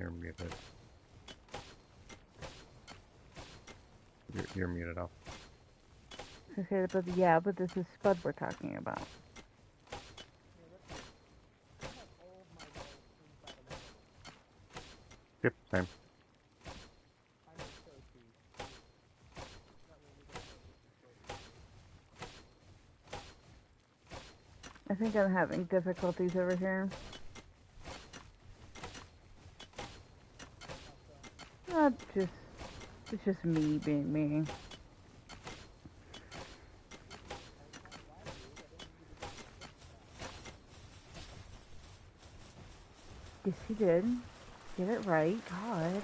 You're muted. You're muted off. Okay, but yeah, but this is Spud we're talking about. Yep, same. I think I'm having difficulties over here. Not just, it's just me being me. Yes, he did. Get it right. God.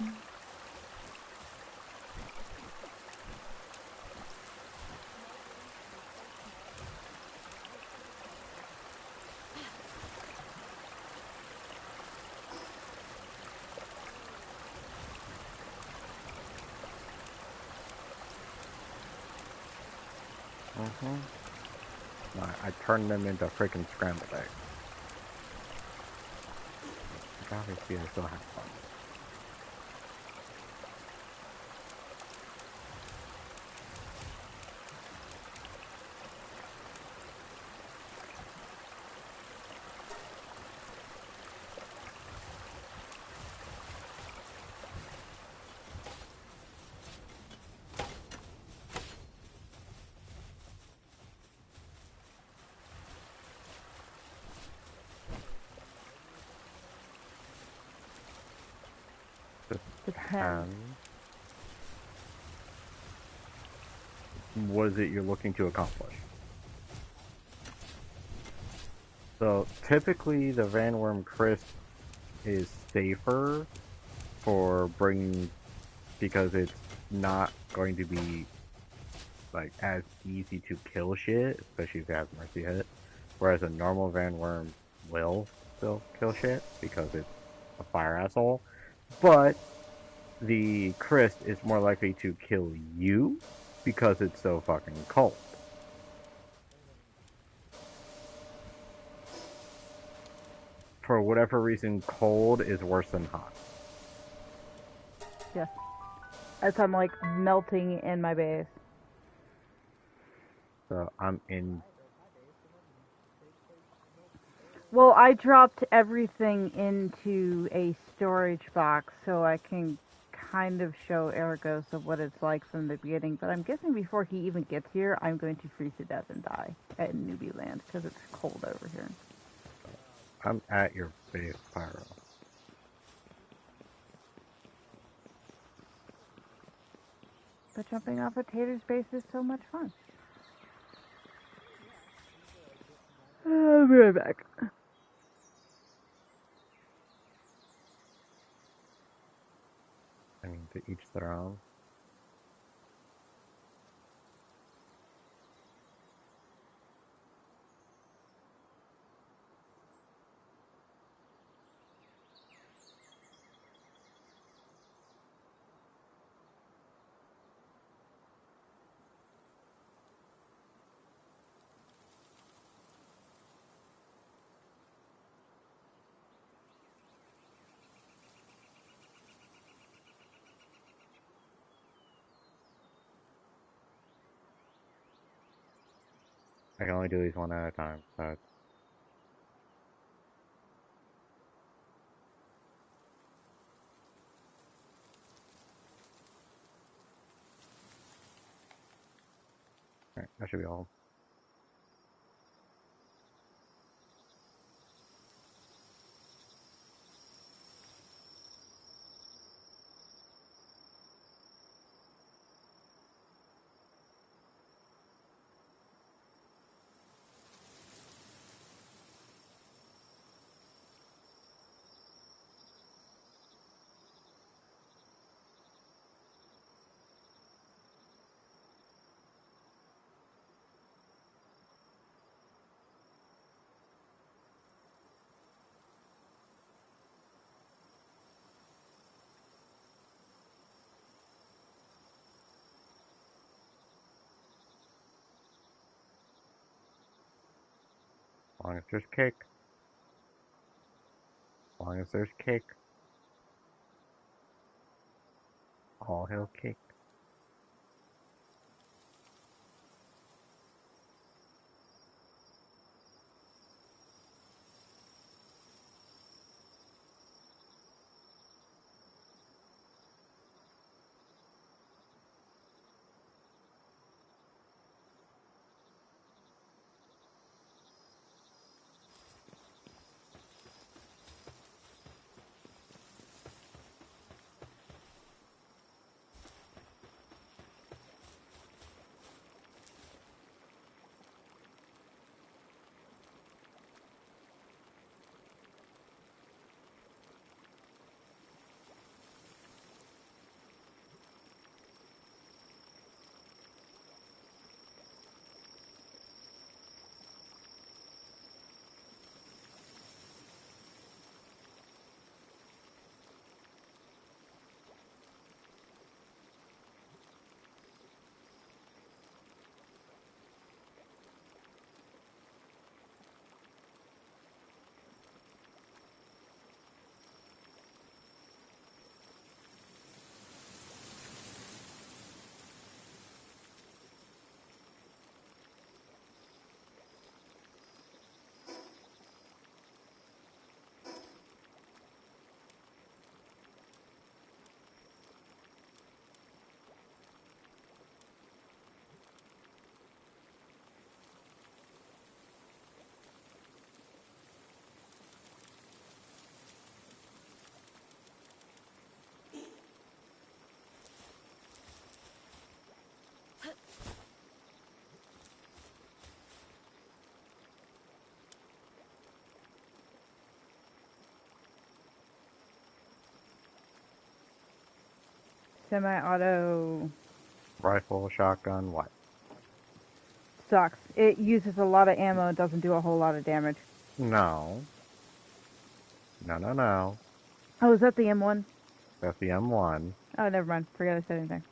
I turned them into freaking scrambled eggs. Like, obviously, I still have fun. Depends. What is it you're looking to accomplish? So typically the Vanworm Crisp is safer for bringing because it's not going to be like as easy to kill shit, especially if it has mercy hit. Whereas a normal Vanworm will still kill shit because it's a fire asshole. But the Crisp is more likely to kill you because it's so fucking cold. For whatever reason, cold is worse than hot. Yeah. As I'm like melting in my base. So I'm in. Well, I dropped everything into a storage box so I can kind of show Eorgosa what it's like from the beginning. But I'm guessing before he even gets here, I'm going to freeze to death and die at Newbie Land because it's cold over here. I'm at your base, Pyro. But jumping off a Tater's base is so much fun. I'll be right back. I mean, to each their own. I can only do these one at a time. So that should be all. As long as there's cake. As long as there's cake. All hell cake. Semi-auto Rifle, shotgun, what? sucks. It uses a lot of ammo and doesn't do a whole lot of damage. No. No, no, no. Oh, is that the M1? That's the M1. Oh, never mind. Forget I said anything.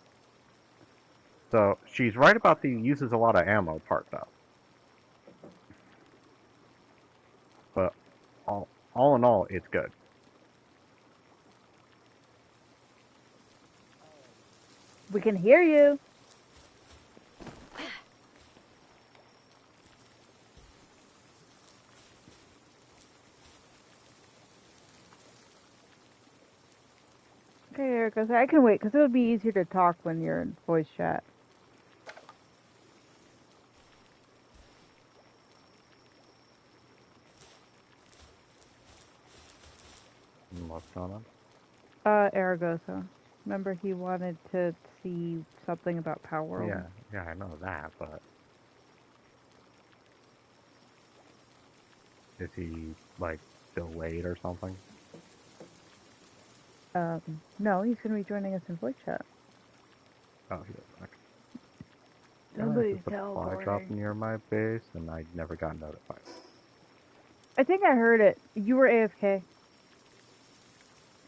So she's right about the uses a lot of ammo part though. But all in all, it's good. We can hear you. Okay, Eorgosa, I can wait because it'll be easier to talk when you're in voice chat. What's going on? Eorgosa. Remember he wanted to see something about Palworld? Yeah, yeah, I know that, but is he like still late or something? No, he's gonna be joining us in voice chat. Oh, he doesn't. Okay. There's a Nobody's supply drop teleporting. near my base, and I never got notified. I think I heard it. You were AFK.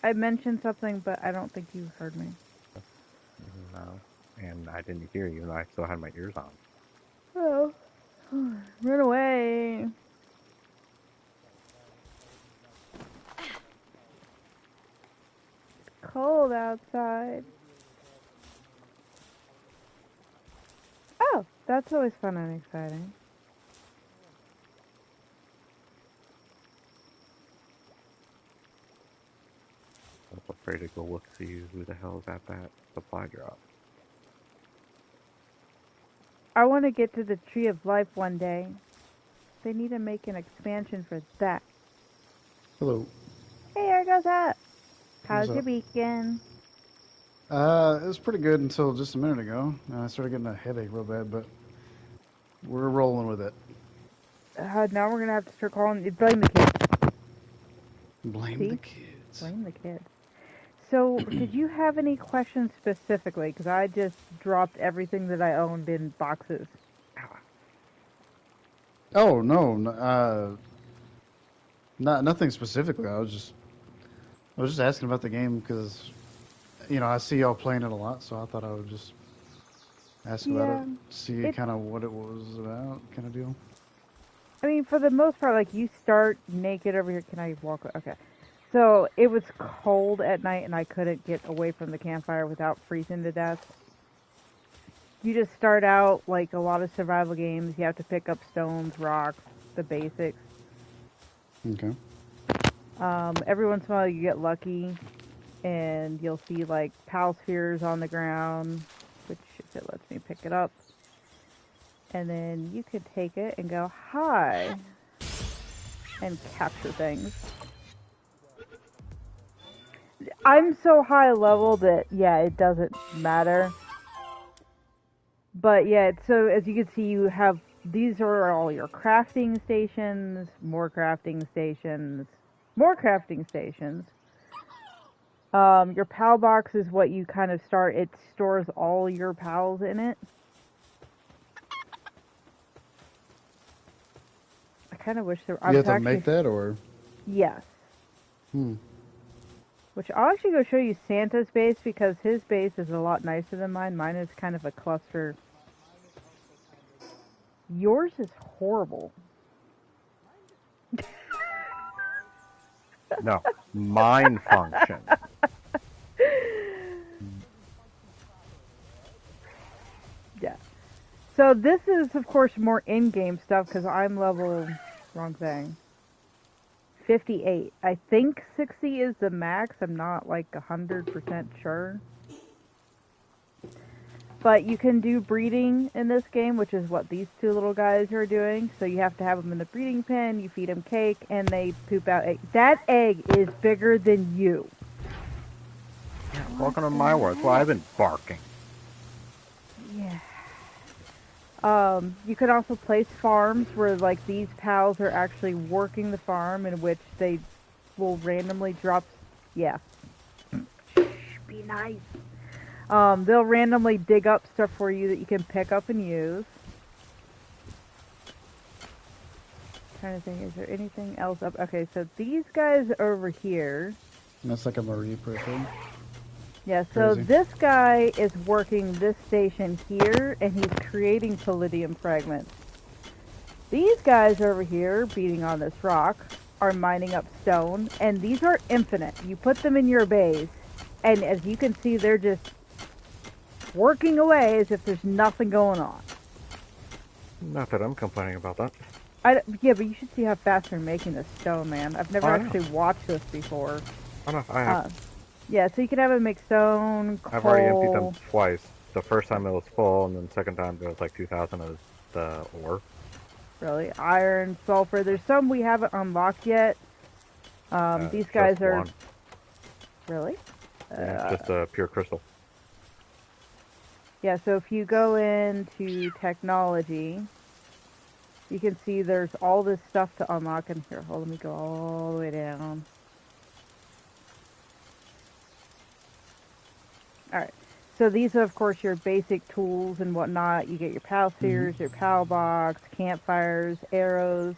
I mentioned something, but I don't think you heard me. No, and I didn't hear you, and I still had my ears on. Oh, run away. Cold outside. Oh, that's always fun and exciting. I was afraid to go look see who the hell is at that supply drop. I want to get to the Tree of Life one day. They need to make an expansion for that. Hello. Hey, there goes that. What's How's your up? weekend? It was pretty good until just a minute ago. I started getting a headache real bad, but we're rolling with it. Now we're gonna have to start calling. Blame the kids. Blame the See? kids. Blame the kids. So, did you have any questions specifically? Because I just dropped everything that I owned in boxes. Oh no, nothing specifically. I was just asking about the game because I see y'all playing it a lot, so I thought I would just ask about it, Yeah, see it. kind of what it was about, kind of deal. I mean, for the most part, like you start naked over here. Can I walk? Okay. So it was cold at night and I couldn't get away from the campfire without freezing to death. You just start out like a lot of survival games. You have to pick up stones, rocks, the basics. Okay. Every once in a while you get lucky and you'll see like pal spheres on the ground, which if it lets me pick it up. And then you could take it and go hi and capture things. I'm so high level that, yeah, it doesn't matter. But yeah, so as you can see, you have, these are all your crafting stations, more crafting stations, more crafting stations. Your PAL box is what you kind of start, it stores all your PALs in it. I kind of wish there, You have to make that, or? Yes. Hmm. Which I'll actually go show you Santa's base because his base is a lot nicer than mine. Mine is kind of a cluster. Yours is horrible. No, mine function. Yeah. So this is, of course, more in-game stuff because I'm level, wrong thing, 58. I think 60 is the max. I'm not like 100% sure. But you can do breeding in this game, which is what these two little guys are doing. So you have to have them in the breeding pen, you feed them cake, and they poop out egg. That egg is bigger than you. Yeah, welcome to my world. Well, I've been barking. Yeah. You can also place farms where like these pals are actually working the farm, in which they will randomly drop. Yeah. Shh, be nice. They'll randomly dig up stuff for you that you can pick up and use. Trying to think, is there anything else up? Okay, so these guys over here. That's like a Marie person. Yeah, so Crazy. this guy is working this station here, and he's creating palladium fragments. These guys over here, beating on this rock, are mining up stone, and these are infinite. You put them in your base, and as you can see, they're just working away as if there's nothing going on. Not that I'm complaining about that. Yeah, but you should see how fast they're making this stone, man. I've never actually watched this before. Oh no, I have. Yeah, so you can have it make stone, coal. I've already emptied them twice. The first time it was full, and then the second time it was like 2,000 of the ore. Really? Iron, sulfur. There's some we haven't unlocked yet. These guys are... One. Really? Yeah, just a pure crystal. Yeah, so if you go into technology, you can see there's all this stuff to unlock in here. Hold, let me go all the way down. Alright, so these are of course your basic tools and whatnot. You get your PAL spheres, your PAL box, campfires, arrows.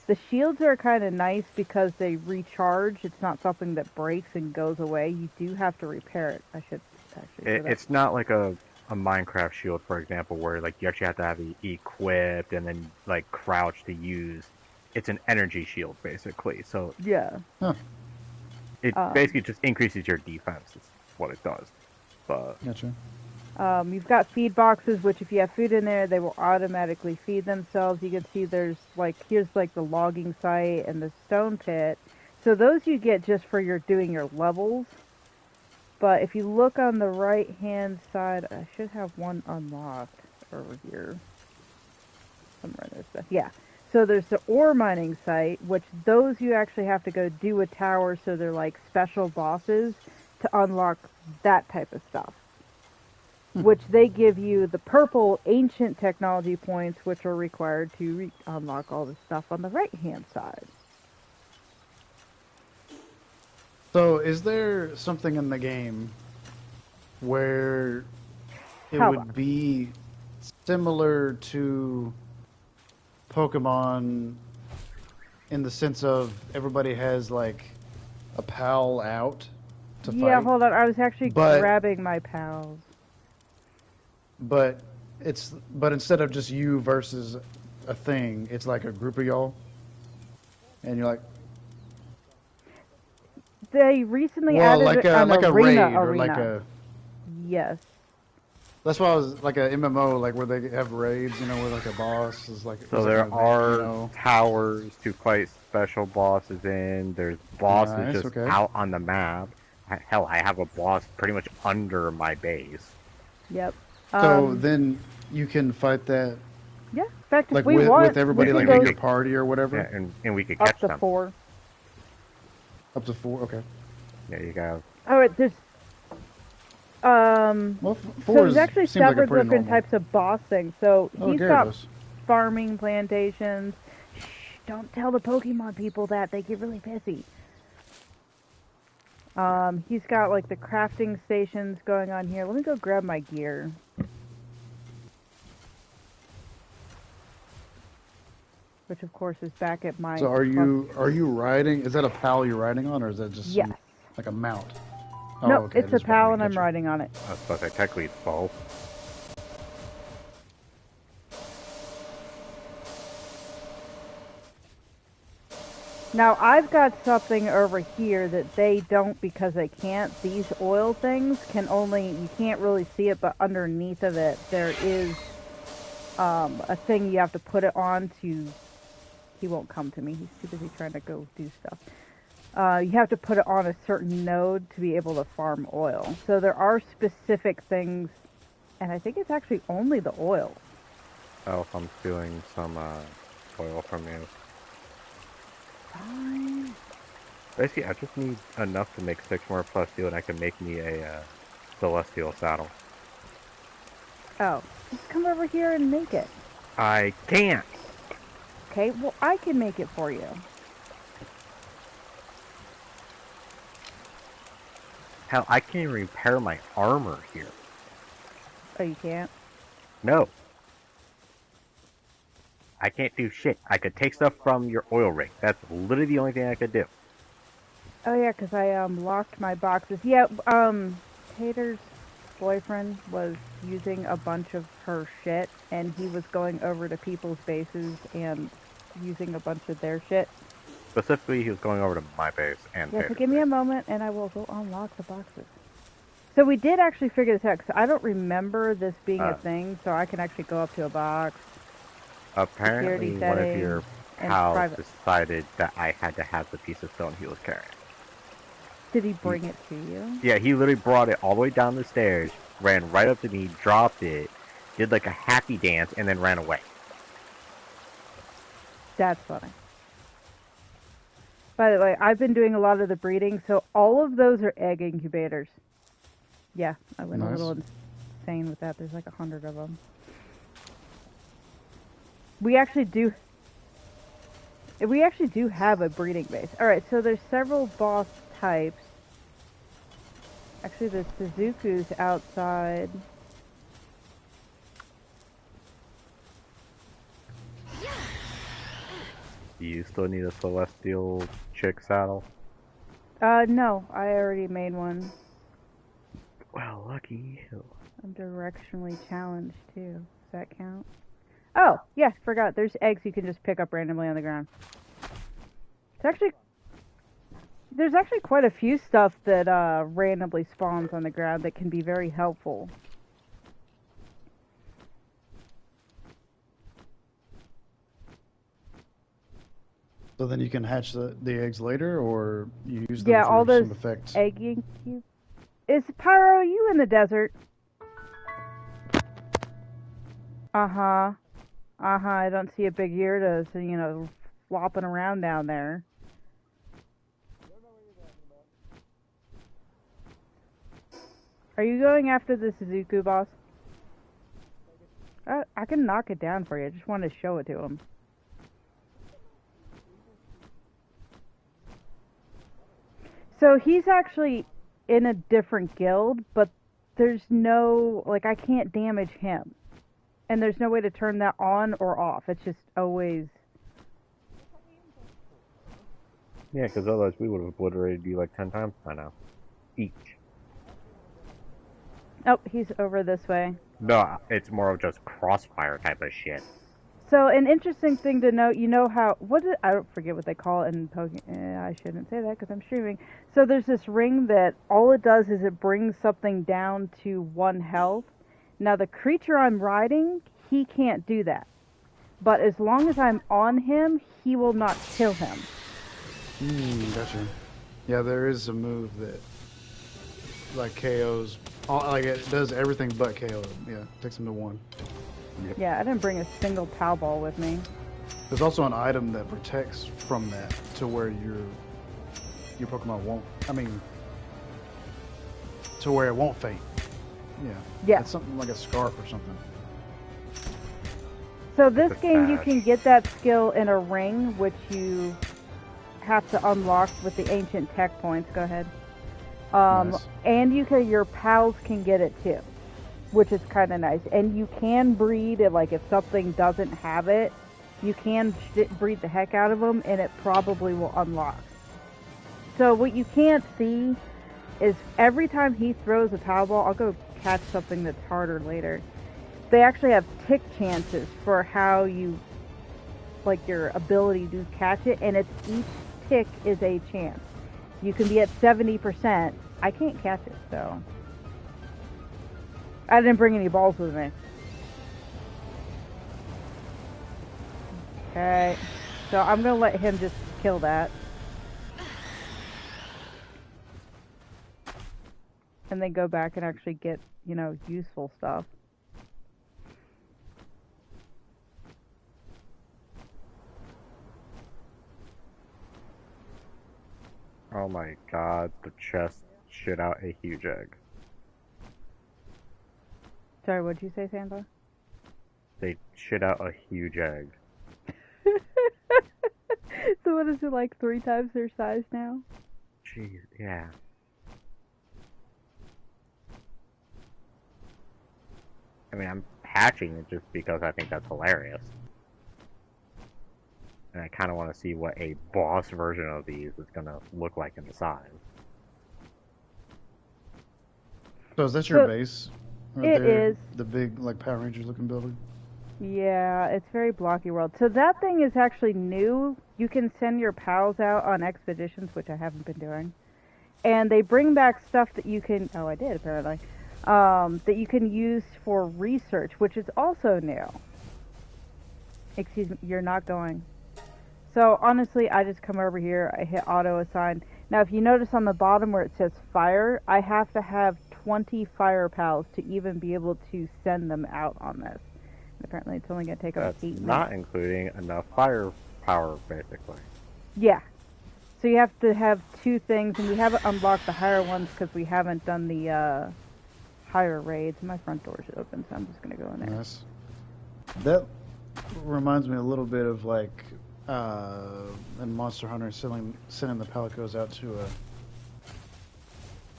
The shields are kind of nice because they recharge. It's not something that breaks and goes away. You do have to repair it. I should actually do that. It's not like a Minecraft shield, for example, where like you actually have to have it equipped and then like crouch to use. It's an energy shield basically. So yeah. Huh. It basically just increases your defense. Is what it does. But Gotcha. You've got feed boxes, which if you have food in there, they will automatically feed themselves. You can see there's like, here's like the logging site and the stone pit. So those you get just for doing your levels. But if you look on the right hand side, I should have one unlocked over here. Somewhere there's stuff. Yeah. So there's the ore mining site, which those you actually have to go do a tower, so they're like special bosses to unlock that type of stuff. Which they give you the purple ancient technology points, which are required to unlock all the stuff on the right hand side. So, is there something in the game where it How would about? be similar to Pokemon in the sense of everybody has like a pal out to fight? Yeah, hold on. I was actually grabbing my pals. But instead of just you versus a thing, it's like a group of y'all, and you're like, They recently Well, added an like a arena raid or like arena. a. Yes. That's why I was like a MMO, like where they have raids, where like a boss So is like an there event, are towers to fight special bosses in. There's bosses Nice, just okay. out on the map. Hell, I have a boss pretty much under my base. Yep. So then you can fight that Yeah. In fact, if like we with want, we everybody can like And we in go your could, party or yeah, whatever. and we could up catch to them. 4. Up to 4, okay. Yeah, you got. All right. There's Well, So 4 there's is actually seems like a several pretty different normal. types of boss things. So Oh, he's got Gyarados. farming plantations. Shh, don't tell the Pokemon people that. They get really pissy. He's got like the crafting stations going on here. Let me go grab my gear. Which of course is back at my So are plus. you riding? Is that a pal you're riding on, or is that just Yes. like a mount? Oh, No, okay. it's a Just wanted PAL to and I'm catch up. riding on it. I was supposed to say technically it's both. Now I've got something over here that they don't because they can't. These oil things can only, you can't really see it, but underneath of it there is a thing you have to put it on to, he won't come to me, he's too busy trying to go do stuff. You have to put it on a certain node to be able to farm oil. So there are specific things, and I think it's actually only the oil. Oh, if I'm stealing some oil from you. Fine. Basically, I just need enough to make 6 more plus steel, and I can make me a celestial saddle. Oh, just come over here and make it. I can't! Okay, well I can make it for you. Hell, I can't even repair my armor here. Oh, you can't? No. I can't do shit. I could take stuff from your oil rig. That's literally the only thing I could do. Oh yeah, 'cause I locked my boxes. Yeah, Tater's boyfriend was using a bunch of her shit, and he was going over to people's bases and using a bunch of their shit. Specifically, he was going over to my base and Yeah, so Tater's give me base. a moment, and I will go unlock the boxes. So we did actually figure this out, 'cause I don't remember this being a thing, so I can actually go up to a box. Apparently, Security one of settings, your and pals private. decided that I had to have the piece of stone he was carrying. Did he bring it to you? Yeah, he literally brought it all the way down the stairs, ran right up to me, dropped it, did like a happy dance, and then ran away. That's funny. By the way, I've been doing a lot of the breeding, so all of those are egg incubators. Yeah, I went a little insane with that. There's like 100 of them. We actually do have a breeding base. Alright, so there's several boss types. Actually, the Suzuku's outside. Do you still need a celestial chick saddle? No, I already made one. Well, lucky you. I'm directionally challenged too. Does that count? Oh, yeah, forgot. There's eggs you can just pick up randomly on the ground. There's actually quite a few stuff that randomly spawns on the ground that can be very helpful. So then you can hatch the eggs later, or you use them Yeah, for all those some effects. egg incubes. Is Pyro, you in the desert? Uh-huh. Uh-huh, I don't see a big Eorgosa, flopping around down there. Are you going after the Suzuku boss? I can knock it down for you. I just wanted to show it to him. So he's actually in a different guild, but there's no, I can't damage him. And there's no way to turn that on or off. It's just always... Yeah, because otherwise we would have obliterated you like 10 times by now. Each. Oh, he's over this way. No, it's more of just crossfire type of shit. So an interesting thing to note, you know how I don't forget what they call it in Pokemon. I shouldn't say that because I'm streaming. So there's this ring that all it does is it brings something down to 1 health. Now the creature I'm riding, he can't do that. But as long as I'm on him, he will not kill him. Gotcha. Yeah, there is a move that like KOs, like it does everything but KO. Yeah, takes him to 1. Yeah, I didn't bring a single Palworld with me. There's also an item that protects from that to where your Pokemon won't. I mean, to where it won't faint. Yeah. Yeah. It's something like a scarf or something. So this game, you can get that skill in a ring, which you have to unlock with the ancient tech points. Go ahead. Nice. And your pals can get it too, which is kind of nice. And you can breed it, like if something doesn't have it, you can breed the heck out of them, and it probably will unlock. So what you can't see is every time he throws a Palball, I'll go catch something that's harder later. They actually have tick chances for how you, like your ability to catch it, and it's each tick is a chance. You can be at 70%. I can't catch it, so I didn't bring any balls with me. Okay, so I'm gonna let him just kill that. And then go back and actually get, useful stuff. Oh my god, the chest shit out a huge egg. Sorry, what'd you say, Santa? They shit out a huge egg. So what is it, like 3 times their size now? Jeez, yeah. I mean, I'm hatching it just because I think that's hilarious. And I kind of want to see what a boss version of these is going to look like in the size. So is that your base? It is. The big, like, Power Rangers looking building? Yeah, it's very blocky world. So that thing is actually new. You can send your pals out on expeditions, which I haven't been doing. And they bring back stuff that you can... Oh, I did, apparently. That you can use for research, which is also new. Excuse me, you're not going. So, honestly, I just come over here, I hit auto assign. Now, if you notice on the bottom where it says fire, I have to have 20 fire pals to even be able to send them out on this. And apparently, it's only going to take up 8 minutes. Not including enough firepower, basically. Yeah. So you have to have 2 things, and we haven't unlocked the higher ones because we haven't done the higher raids. My front door's open, so I'm just going to go in there. Nice. That reminds me a little bit of, like, in Monster Hunter, sending the Palicos out to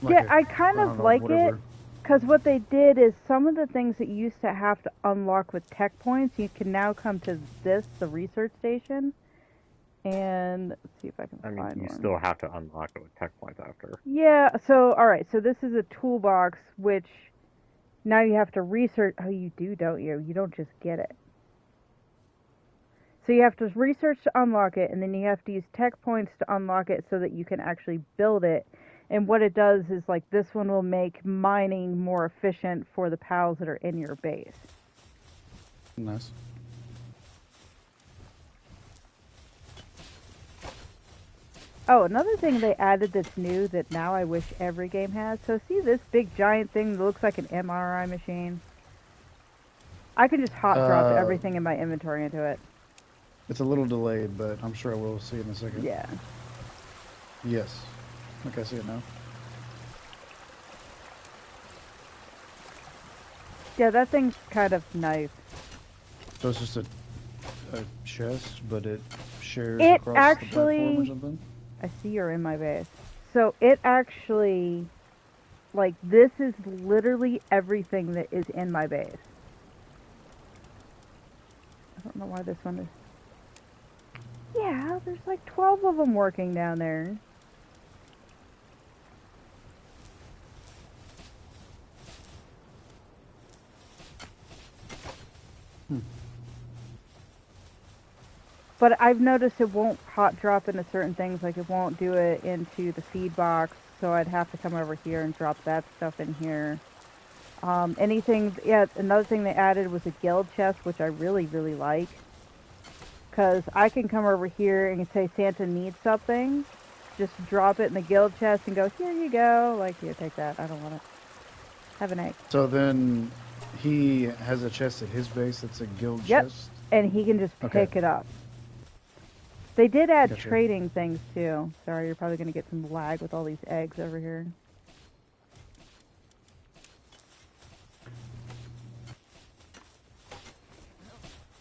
yeah, I kind of like it, because what they did is some of the things that you used to have to unlock with tech points, you can now come to the research station, and let's see if I can find one. You still have to unlock it with tech points after. Yeah, so, alright, so this is a toolbox, which now you have to research. Oh, you do, don't you? You don't just get it. So you have to research to unlock it, and then you have to use tech points to unlock it so that you can actually build it. And what it does is, like, this one will make mining more efficient for the pals that are in your base. Nice. Oh, another thing they added that's new that now I wish every game has. So see this big giant thing that looks like an MRI machine? I can just hot drop everything in my inventory into it. It's a little delayed, but I'm sure we'll see it in a second. Yeah. Yes. Okay, I see it now. Yeah, that thing's kind of nice. So it's just a chest, but it shares It across actually, the platform or something? I see you're in my base. So it actually, like, this is literally everything that is in my base. I don't know why this one is... Yeah, there's like 12 of them working down there. But I've noticed it won't hot drop into certain things, like it won't do it into the feed box, so I'd have to come over here and drop that stuff in here. Anything, yeah, another thing they added was a guild chest, which I really, really like. Because I can come over here and say Santa needs something, just drop it in the guild chest and go, here you go. Like, here, take that. I don't want it. Have an egg. So then he has a chest at his base that's a guild Yep. chest? And he can just Okay. pick it up. They did add Gotcha. trading things too. Sorry, you're probably going to get some lag with all these eggs over here.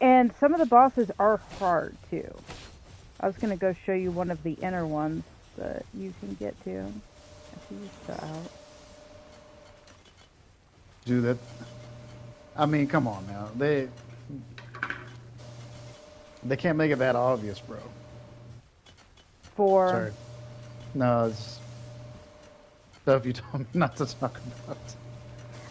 And some of the bosses are hard too. I was going to go show you one of the inner ones that you can get to. If you go out. Do that. I mean, come on now. They can't make it that obvious, bro. For Sorry. No, it's stuff you told me not to talk about.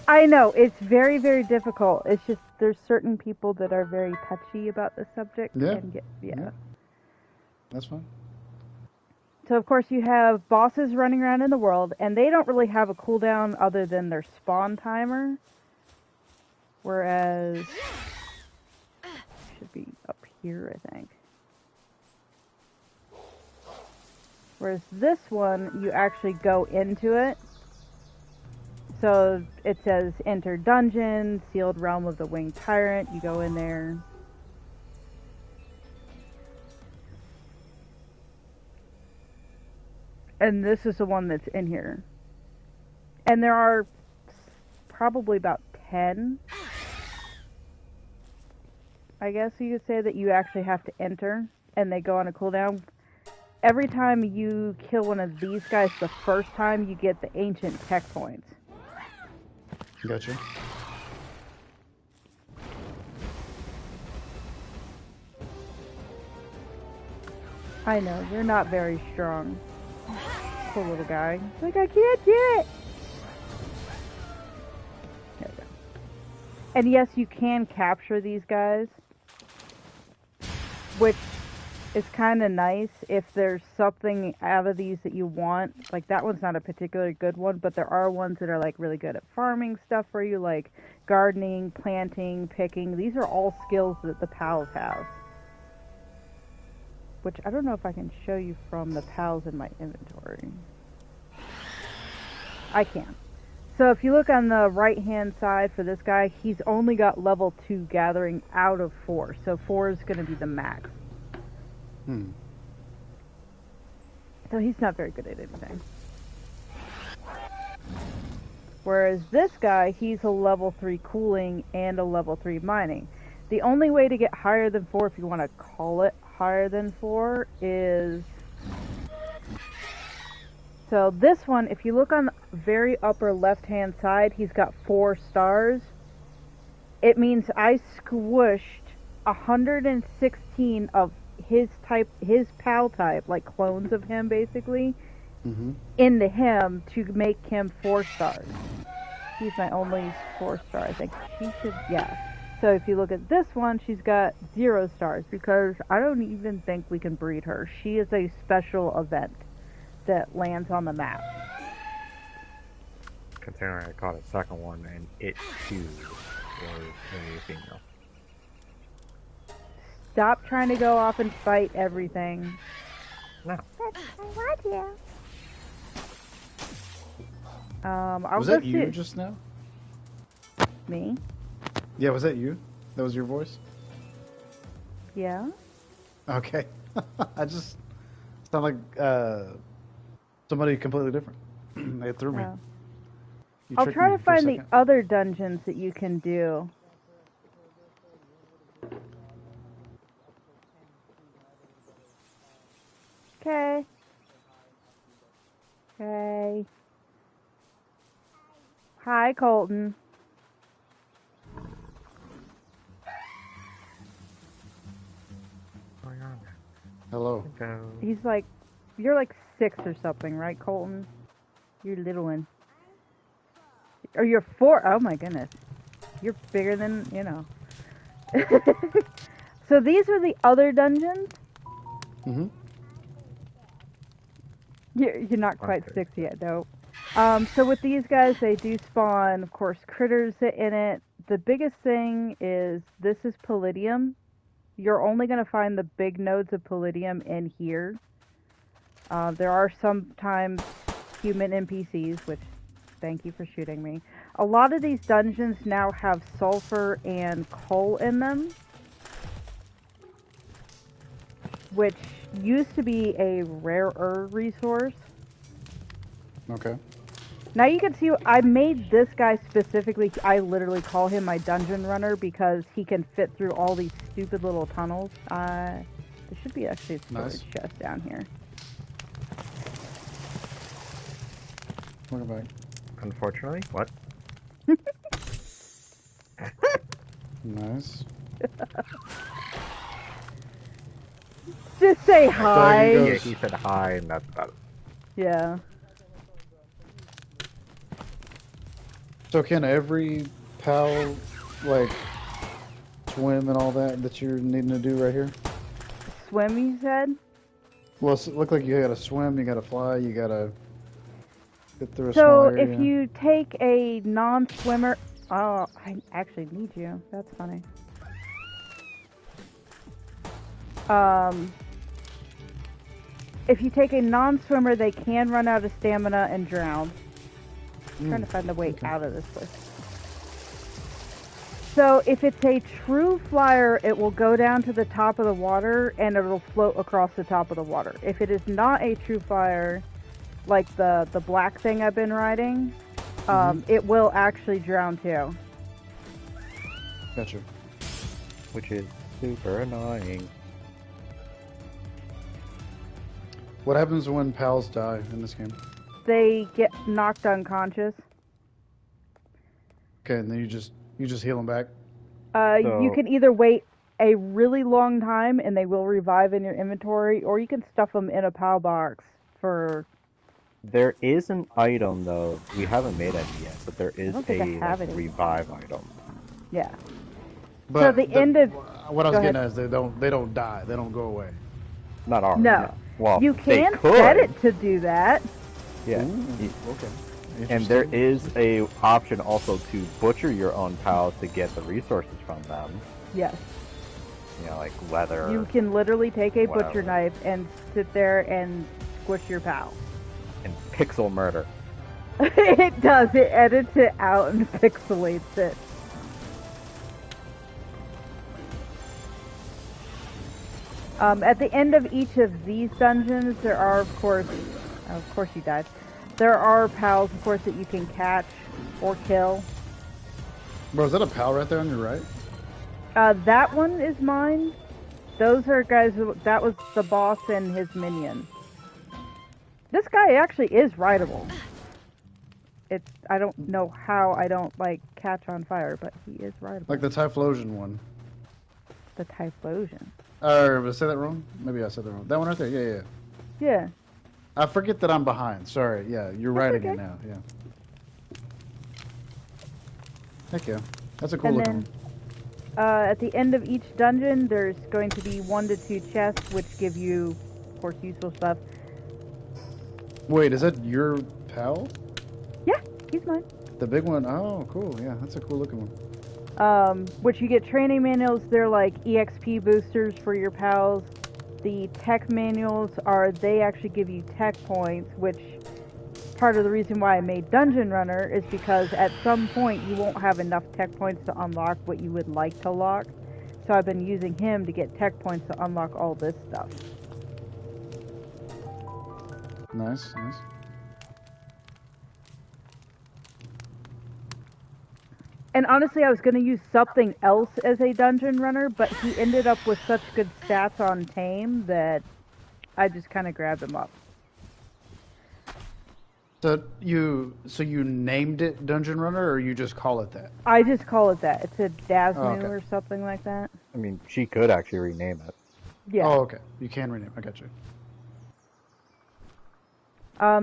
I know, it's very, very difficult. It's just there's certain people that are very touchy about the subject. Yeah. And Yeah. That's fine. So of course you have bosses running around in the world, and they don't really have a cooldown other than their spawn timer. Whereas should be up here, I think. Whereas this one, you actually go into it. So it says enter dungeon, sealed realm of the winged tyrant. You go in there. And this is the one that's in here. And there are probably about 10, I guess you could say, that you actually have to enter. And they go on a cooldown. Every time you kill one of these guys the first time, you get the ancient tech points. Gotcha. I know, you're not very strong. Poor little guy. He's like, I can't get it! There we go. And yes, you can capture these guys. Which is kind of nice if there's something out of these that you want. Like, that one's not a particularly good one, but there are ones that are, like, really good at farming stuff for you, like gardening, planting, picking. These are all skills that the pals have. Which, I don't know if I can show you from the pals in my inventory. I can. So if you look on the right-hand side for this guy, he's only got level 2 gathering out of 4. So 4 is going to be the max. So he's not very good at anything. Whereas this guy, he's a level 3 cooling and a level 3 mining. The only way to get higher than 4, if you want to call it higher than 4, is... So this one, if you look on the very upper left-hand side, he's got 4 stars. It means I squished 116 of his pal type, like clones of him basically, into him to make him 4 stars. He's my only 4 star, I think. She should, yeah. So if you look at this one, she's got 0 stars because I don't even think we can breed her. She is a special event that lands on the map. Considering I caught a second one and it too was a female. Stop trying to go off and fight everything. No. I want you. Was that you just now? Me? Yeah, was that you? That was your voice? Yeah. Okay. I just sound like somebody completely different. It threw me. Oh. You I'll tricked try me to for a find the second. other dungeons that you can do. Okay. Okay. Hi, Colton. What's going on? Hello. Go. He's like, you're like 6 or something, right, Colton? You're a little one. Or you're 4. Oh my goodness. You're bigger than, you know. So these are the other dungeons. Mm-hmm. You're not quite Okay. 6 yet, though. So with these guys, they do spawn, of course, critters in it. The biggest thing is this is palladium. You're only going to find the big nodes of palladium in here. There are sometimes human NPCs, which, thank you for shooting me. A lot of these dungeons now have sulfur and coal in them, which used to be a rarer resource. Okay. Now you can see I made this guy specifically, I literally call him my dungeon runner because he can fit through all these stupid little tunnels. There should be actually a storage chest down here. Welcome back. Unfortunately, what? Nice. Just say hi. Goes- Yeah, he said hi, and that's about it. Yeah. So can every pal, like, swim and all that you're needing to do right here? Swim, you said? Well, it look like you gotta swim, you gotta fly, you gotta get through a So small area. if you take a non-swimmer... Oh, I actually need you. That's funny. If you take a non-swimmer, they can run out of stamina and drown. I'm trying to find a way out of this place. So if it's a true flyer, it will go down to the top of the water and it'll float across the top of the water. If it is not a true flyer, like the black thing I've been riding, it will actually drown too. Gotcha. Which is super annoying. What happens when pals die in this game? They get knocked unconscious. Okay, and then you just heal them back. You can either wait a really long time and they will revive in your inventory, or you can stuff them in a PAL box for... There is an item, though. We haven't made any yet, but there is don't think I a have like, any. revive item. Yeah. But So the end of... what I was Go getting ahead. at is they don't die. They don't go away. Not ours. No. Yeah. Well, You they can could. set it to do that. Yeah. Okay. And there Interesting. is a option also to butcher your own pals to get the resources from them. Yes. You know, like leather. You can literally take a butcher Whatever. knife and sit there and squish your pal. And pixel murder. It does. It edits it out and pixelates it. At the end of each of these dungeons, there are, of course you died. There are pals, of course, that you can catch or kill. Bro, is that a pal right there on your right? That one is mine. Those are guys, that was the boss and his minion. This guy actually is rideable. I don't know how I don't, like, catch on fire, but he is rideable. Like the Typhlosion one. The Typhlosion. Did I say that wrong? Maybe I said that wrong. That one right there. Yeah. Yeah. I forget that I'm behind. Sorry. Yeah, you're That's riding okay. it now. Yeah. Heck yeah. That's a cool And looking then, one. at the end of each dungeon, there's going to be 1 to 2 chests, which give you, of course, useful stuff. Wait, is that your pal? Yeah, he's mine. The big one? Oh, cool. Yeah, that's a cool looking one. Which you get training manuals. They're like EXP boosters for your pals. The tech manuals they actually give you tech points, which part of the reason why I made Dungeon Runner is because at some point you won't have enough tech points to unlock what you would like to lock. So I've been using him to get tech points to unlock all this stuff. Nice. And honestly, I was going to use something else as a dungeon runner, but he ended up with such good stats on Tame that I just kind of grabbed him up. So you named it Dungeon Runner, or you just call it that? I just call it that. It's a Daznu Oh, okay. or something like that. I mean, she could actually rename it. Yeah. Oh, okay. You can rename. I got you.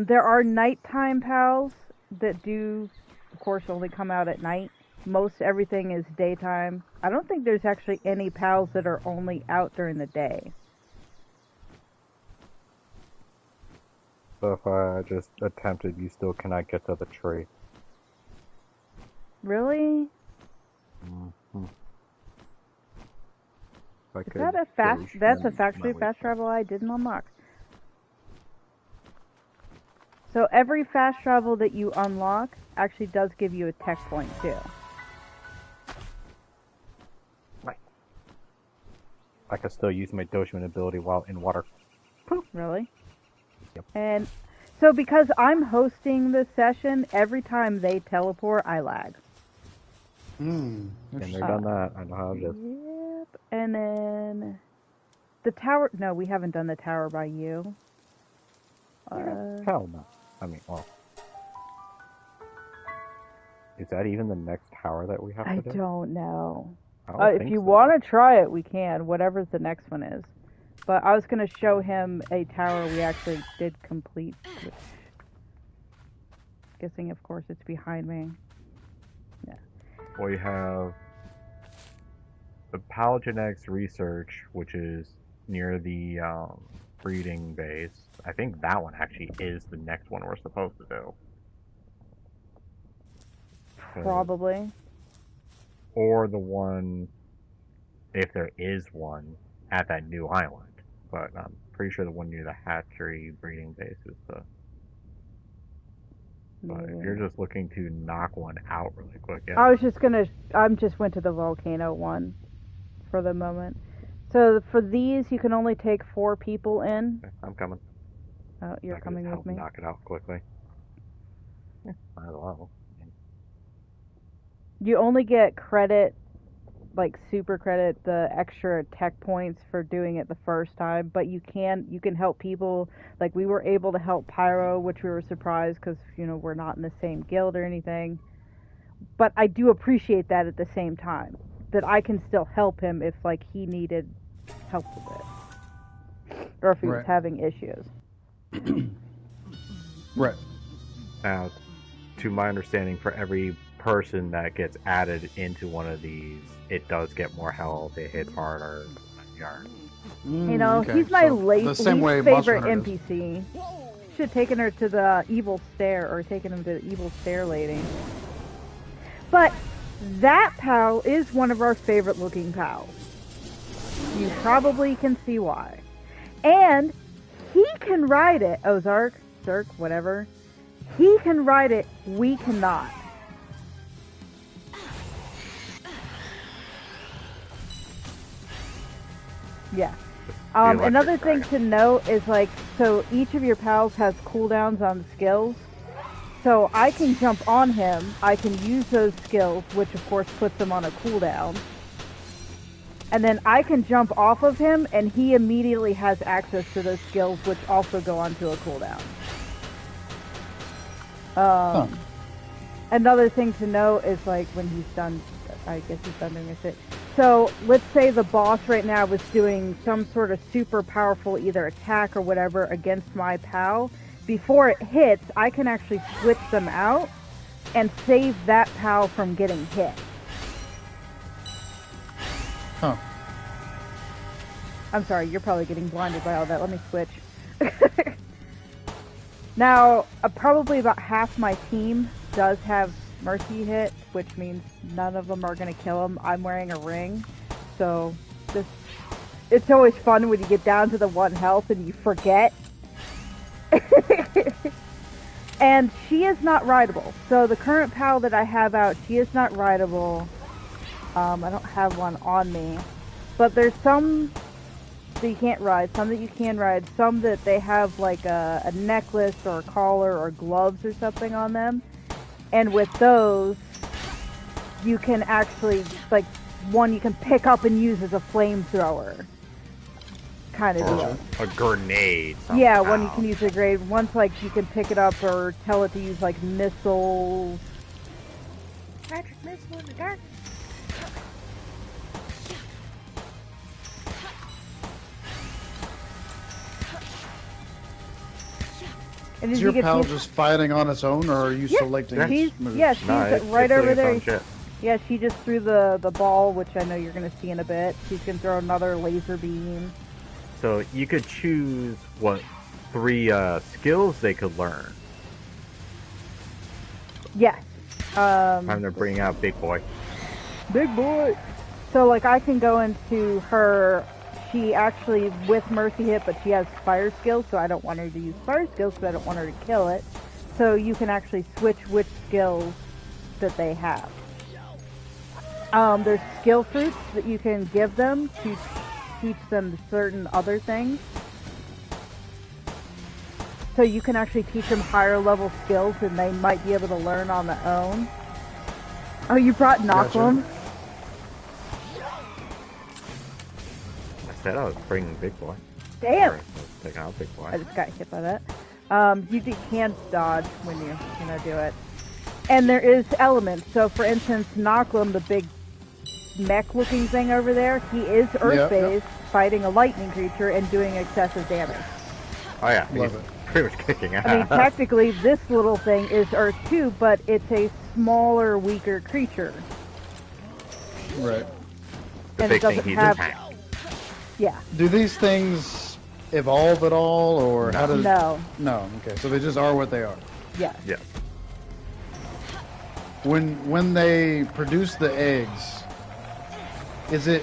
There are nighttime pals that do, of course, only come out at night. most everything is daytime. I don't think there's actually any pals that are only out during the day. So if I just attempted, you still cannot get to the tree. Really? Mm-hmm. Is that a fast? That's a factory my fast travel I didn't unlock. So every fast travel that you unlock actually does give you a tech point too. Right. I can still use my Dogeman ability while in water. Really? Yep. And so because I'm hosting this session, every time they teleport, I lag. And they've done that. I know how it is. Yep. And then the tower. No, we haven't done the tower by you. Hell no. I mean, well. Is that even the next tower that we have to do? I don't know. I don't If think you so. want to try it, we can. Whatever the next one is. But I was going to show him a tower we actually did complete. Which, guessing, of course, it's behind me. Yeah. We have the Palogenetics Research, which is near the breeding base. I think that one actually is the next one we're supposed to do. Probably. Or the one, if there is one, at that new island. But I'm pretty sure the one near the hatchery breeding base is the... But if you're just looking to knock one out really quick, yeah. I just went to the volcano one for the moment. So for these, you can only take 4 people in. Okay, I'm coming. Oh, you're coming with me. Knock it out quickly. Yeah, might as well. You only get credit, like super credit, the extra tech points for doing it the first time, but you can help people. Like we were able to help Pyro, which we were surprised because we're not in the same guild or anything. But I do appreciate that at the same time, that I can still help him if like he needed help with it, or if he was having issues. Right. Now, to my understanding, for every person that gets added into one of these, it does get more health, it hits harder. He's my least favorite NPC. Should have taken her to the evil stare, or taken him to the evil stare lady. But that pal is one of our favorite looking pals. You probably can see why. And he can ride it, Ozark, Zerk, whatever. He can ride it, we cannot. Yeah. Another thing to note is so each of your pals has cooldowns on skills. So I can jump on him, I can use those skills, which of course puts him on a cooldown. And then I can jump off of him, and he immediately has access to those skills, which also go onto a cooldown. Another thing to note is when he's done, I guess he's done doing his shit. So let's say the boss right now was doing some sort of super powerful either attack or whatever against my pal. Before it hits, I can actually switch them out and save that pal from getting hit. Huh. I'm sorry, you're probably getting blinded by all that. Let me switch. Now, probably about half my team does have mercy hit, which means none of them are going to kill him. I'm wearing a ring, so it's always fun when you get down to the 1 health and you forget. And she is not rideable. So the current pal that I have out, she is not rideable. I don't have one on me. But there's some that you can't ride, some that you can ride, some that they have a necklace or a collar or gloves or something on them. And with those, you can actually, one you can pick up and use as a flamethrower. Kind of deal. A grenade. Somehow. Yeah, one you can use a grenade. One's you can pick it up or tell it to use missiles. Magic missile in the dark. And is your pal just fighting on its own, or are you selecting its moves? Yes, he's right over there. Yeah, she just threw the ball, which I know you're going to see in a bit. She's going to throw another laser beam. So you could choose what 3 skills they could learn. Yes. Time to bring out Big Boy. Big boy. So, like, I can go into her. She actually, with Mercy Hit, but she has fire skills, so I don't want her to use fire skills because I don't want her to kill it. So you can actually switch which skills that they have. There's skill fruits that you can give them to teach them certain other things. So you can actually teach them higher level skills and they might be able to learn on their own. Oh, you brought Knocklem? Gotcha. I said I was bringing Big Boy. Damn! Or I was taking out Big Boy. I just got hit by that. You can't dodge when you're gonna do it. And there is elements. So, for instance, Knocklem, the big mech-looking thing over there, he is Earth-based, fighting a lightning creature and doing excessive damage. Oh yeah, Love he's it. pretty much kicking ass. I mean, technically, this little thing is Earth too, but it's a smaller, weaker creature. Right. the and big it doesn't thing he's have- in. Yeah. Do these things evolve at all, or how does? No. No. Okay, so they just are what they are. Yes. Yeah. When they produce the eggs, is it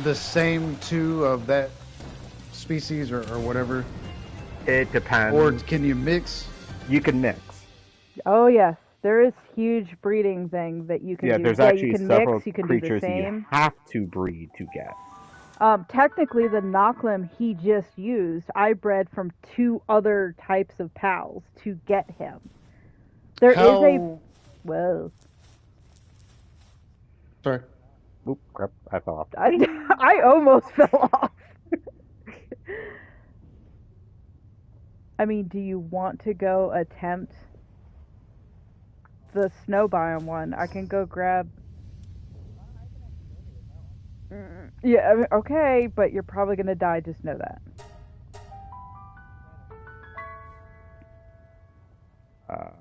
the same two of that species or whatever, It depends. or can you mix? You can mix. Oh yes, there is huge breeding thing that you can Yeah, do. there's yeah, actually you can several mix. You can do the creatures that you same. have to breed to get. Technically, the Knocklem he just used, I bred from 2 other types of pals to get him. There is How? well, Sorry. Oop, crap, I fell off. I almost fell off. I mean, do you want to go attempt the snow biome one? I can go grab. Yeah, I mean, okay, but you're probably gonna die. Just know that. Um,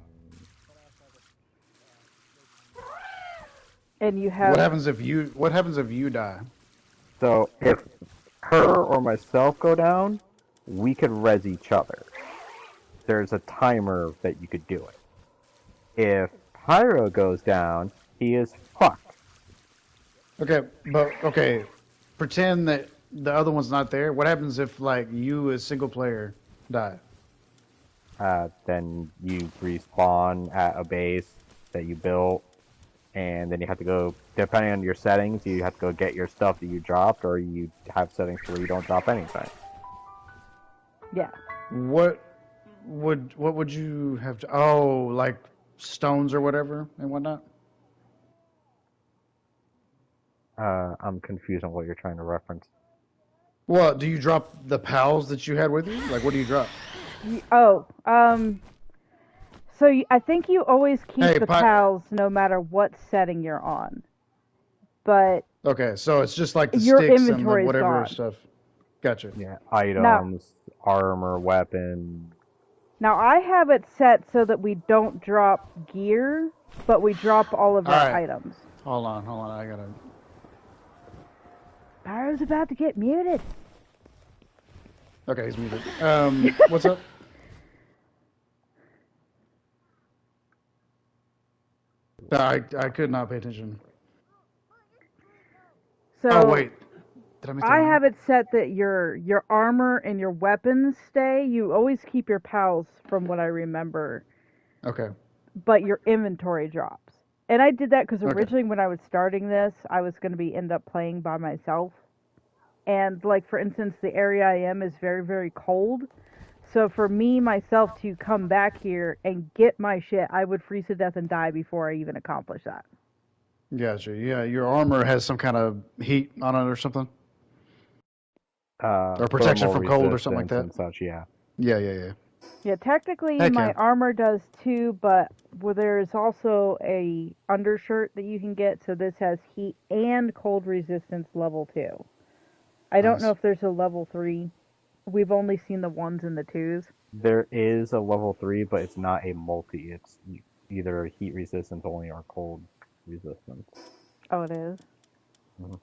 And you have. What happens if you? What happens if you die? so if her or myself go down, we could res each other. There's a timer that you could do it. If Pyro goes down, he is fucked. Okay, but okay, pretend that the other one's not there. What happens if like you as single player die? Then you respawn at a base that you built, and then you have to go, depending on your settings, you have to go get your stuff that you dropped, or you have settings where you don't drop anything. Yeah. What would you have to? Oh, like stones or whatever and whatnot. I'm confused on what you're trying to reference. Well, do you drop the pals that you had with you? Like, what do you drop? Oh, so I think you always keep Hey, the Pi- pals no matter what setting you're on. But Okay, so it's just like the your sticks and the inventory's whatever gone. stuff. Gotcha. Yeah, items, armor, weapon. Now I have it set so that we don't drop gear, but we drop all of our Alright. items. Hold on. I gotta. Pyro's about to get muted. Okay, he's muted. What's up? No, I could not pay attention. So Oh wait, did I miss I that? have it set that your armor and your weapons stay. You always keep your pals from what I remember, Okay. but your inventory drops. And I did that because Okay. originally when I was starting this, I was going to end up playing by myself. And like for instance, the area I am is very, very cold. So for me, myself, to come back here and get my shit, I would freeze to death and die before I even accomplish that. Gotcha. Yeah, your armor has some kind of heat on it or something. Or protection Thermal from cold or something like resistance that. and such, yeah. Yeah. Yeah, technically Heck my yeah. armor does too, but there's also a undershirt that you can get, so this has heat and cold resistance level 2. I don't Nice. know if there's a level 3. We've only seen the 1s and the 2s. There is a level 3, but it's not a multi. It's either heat resistance only or cold resistance. Oh, it is. Mhm.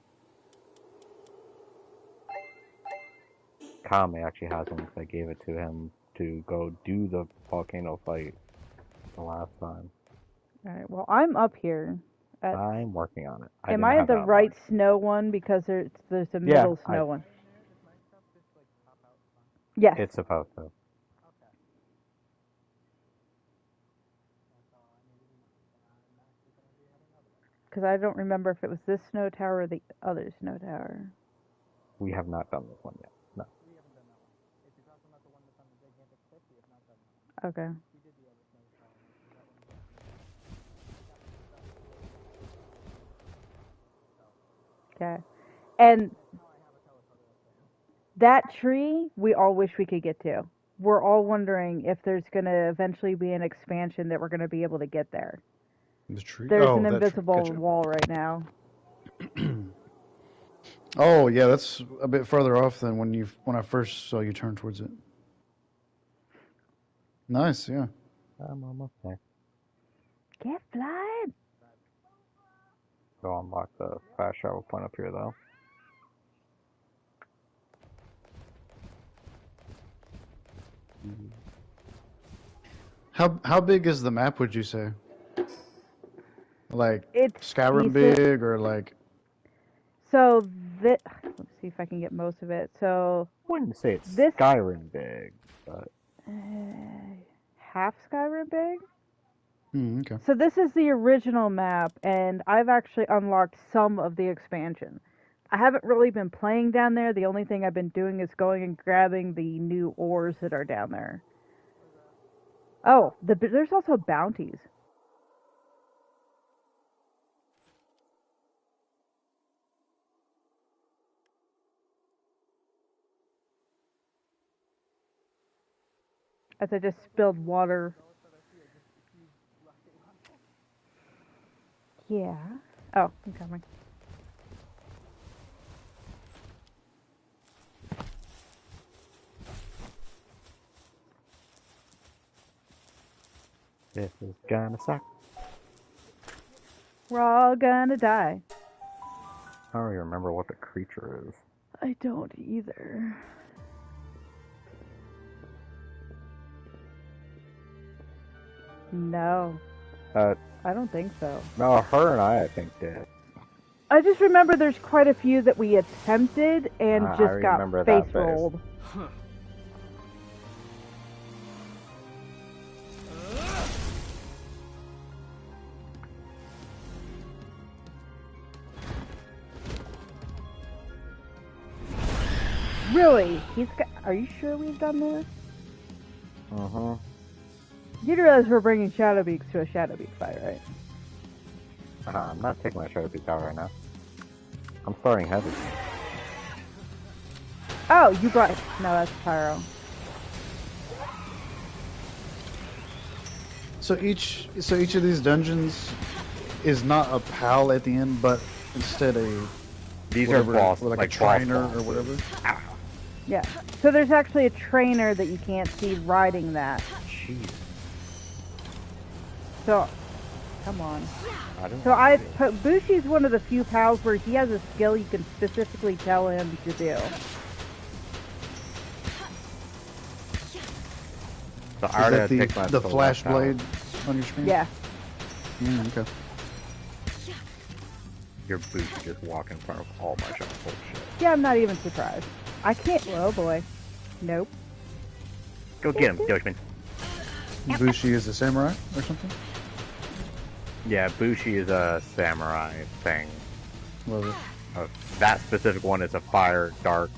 Kame actually has one because I gave it to him to go do the volcano fight the last time. Alright, well, I'm up here. I'm working on it. I Am didn't I have at the that right much. snow one? Because there's a Yeah, middle snow one. Yes. it's supposed to. Because I don't remember if it was this snow tower or the other snow tower. We have not done this one yet. No. Okay. Okay. And that tree, we all wish we could get to. We're all wondering if there's going to eventually be an expansion that we're going to be able to get there. The tree. There's Oh, an that tree. invisible Gotcha. wall right now. Oh yeah, that's a bit further off than when I first saw you turn towards it. Nice, yeah. I'm almost there. Get flying! Go unlock the fast travel point up here, though. How big is the map? Would you say? Like It's Skyrim decent. big or like? So let's see if I can get most of it. So Wouldn't say it's this Skyrim big, but half Skyrim big. Okay. So this is the original map, and I've actually unlocked some of the expansion. I haven't really been playing down there. The only thing I've been doing is going and grabbing the new ores that are down there. Oh, there's also bounties. As I just spilled water. Yeah. Oh, I'm coming. this is gonna suck. We're all gonna die. I don't even remember what the creature is. I don't either. No. I don't think so. No, her and I think, did. I just remember there's quite a few that we attempted and I just got remember that face face. rolled. Really? Are you sure we've done this? You do realize we're bringing Shadowbeaks to a Shadowbeak fight, right? I'm not taking my Shadow Peak out right now. I'm starting heavy. Oh, you brought... No, that's Pyro. So each of these dungeons is not a pal at the end, but instead a These are boss, like a boss trainer or bosses. whatever. Yeah. So there's actually a trainer that you can't see riding that. Jeez. So, come on. I don't So Bushi's one of the few pals where he has a skill you can specifically tell him to do. So I already Is had that picked my the full flash left out. blade on your screen? Yeah. Okay. Your boots just walk in front of all my shots. Holy shit. Yeah, I'm not even surprised. I can't... Oh boy. Nope. Go get him, Dutchman. Bushi is a samurai or something? Yeah, Bushi is a samurai thing. Love it. That specific one is a fire dark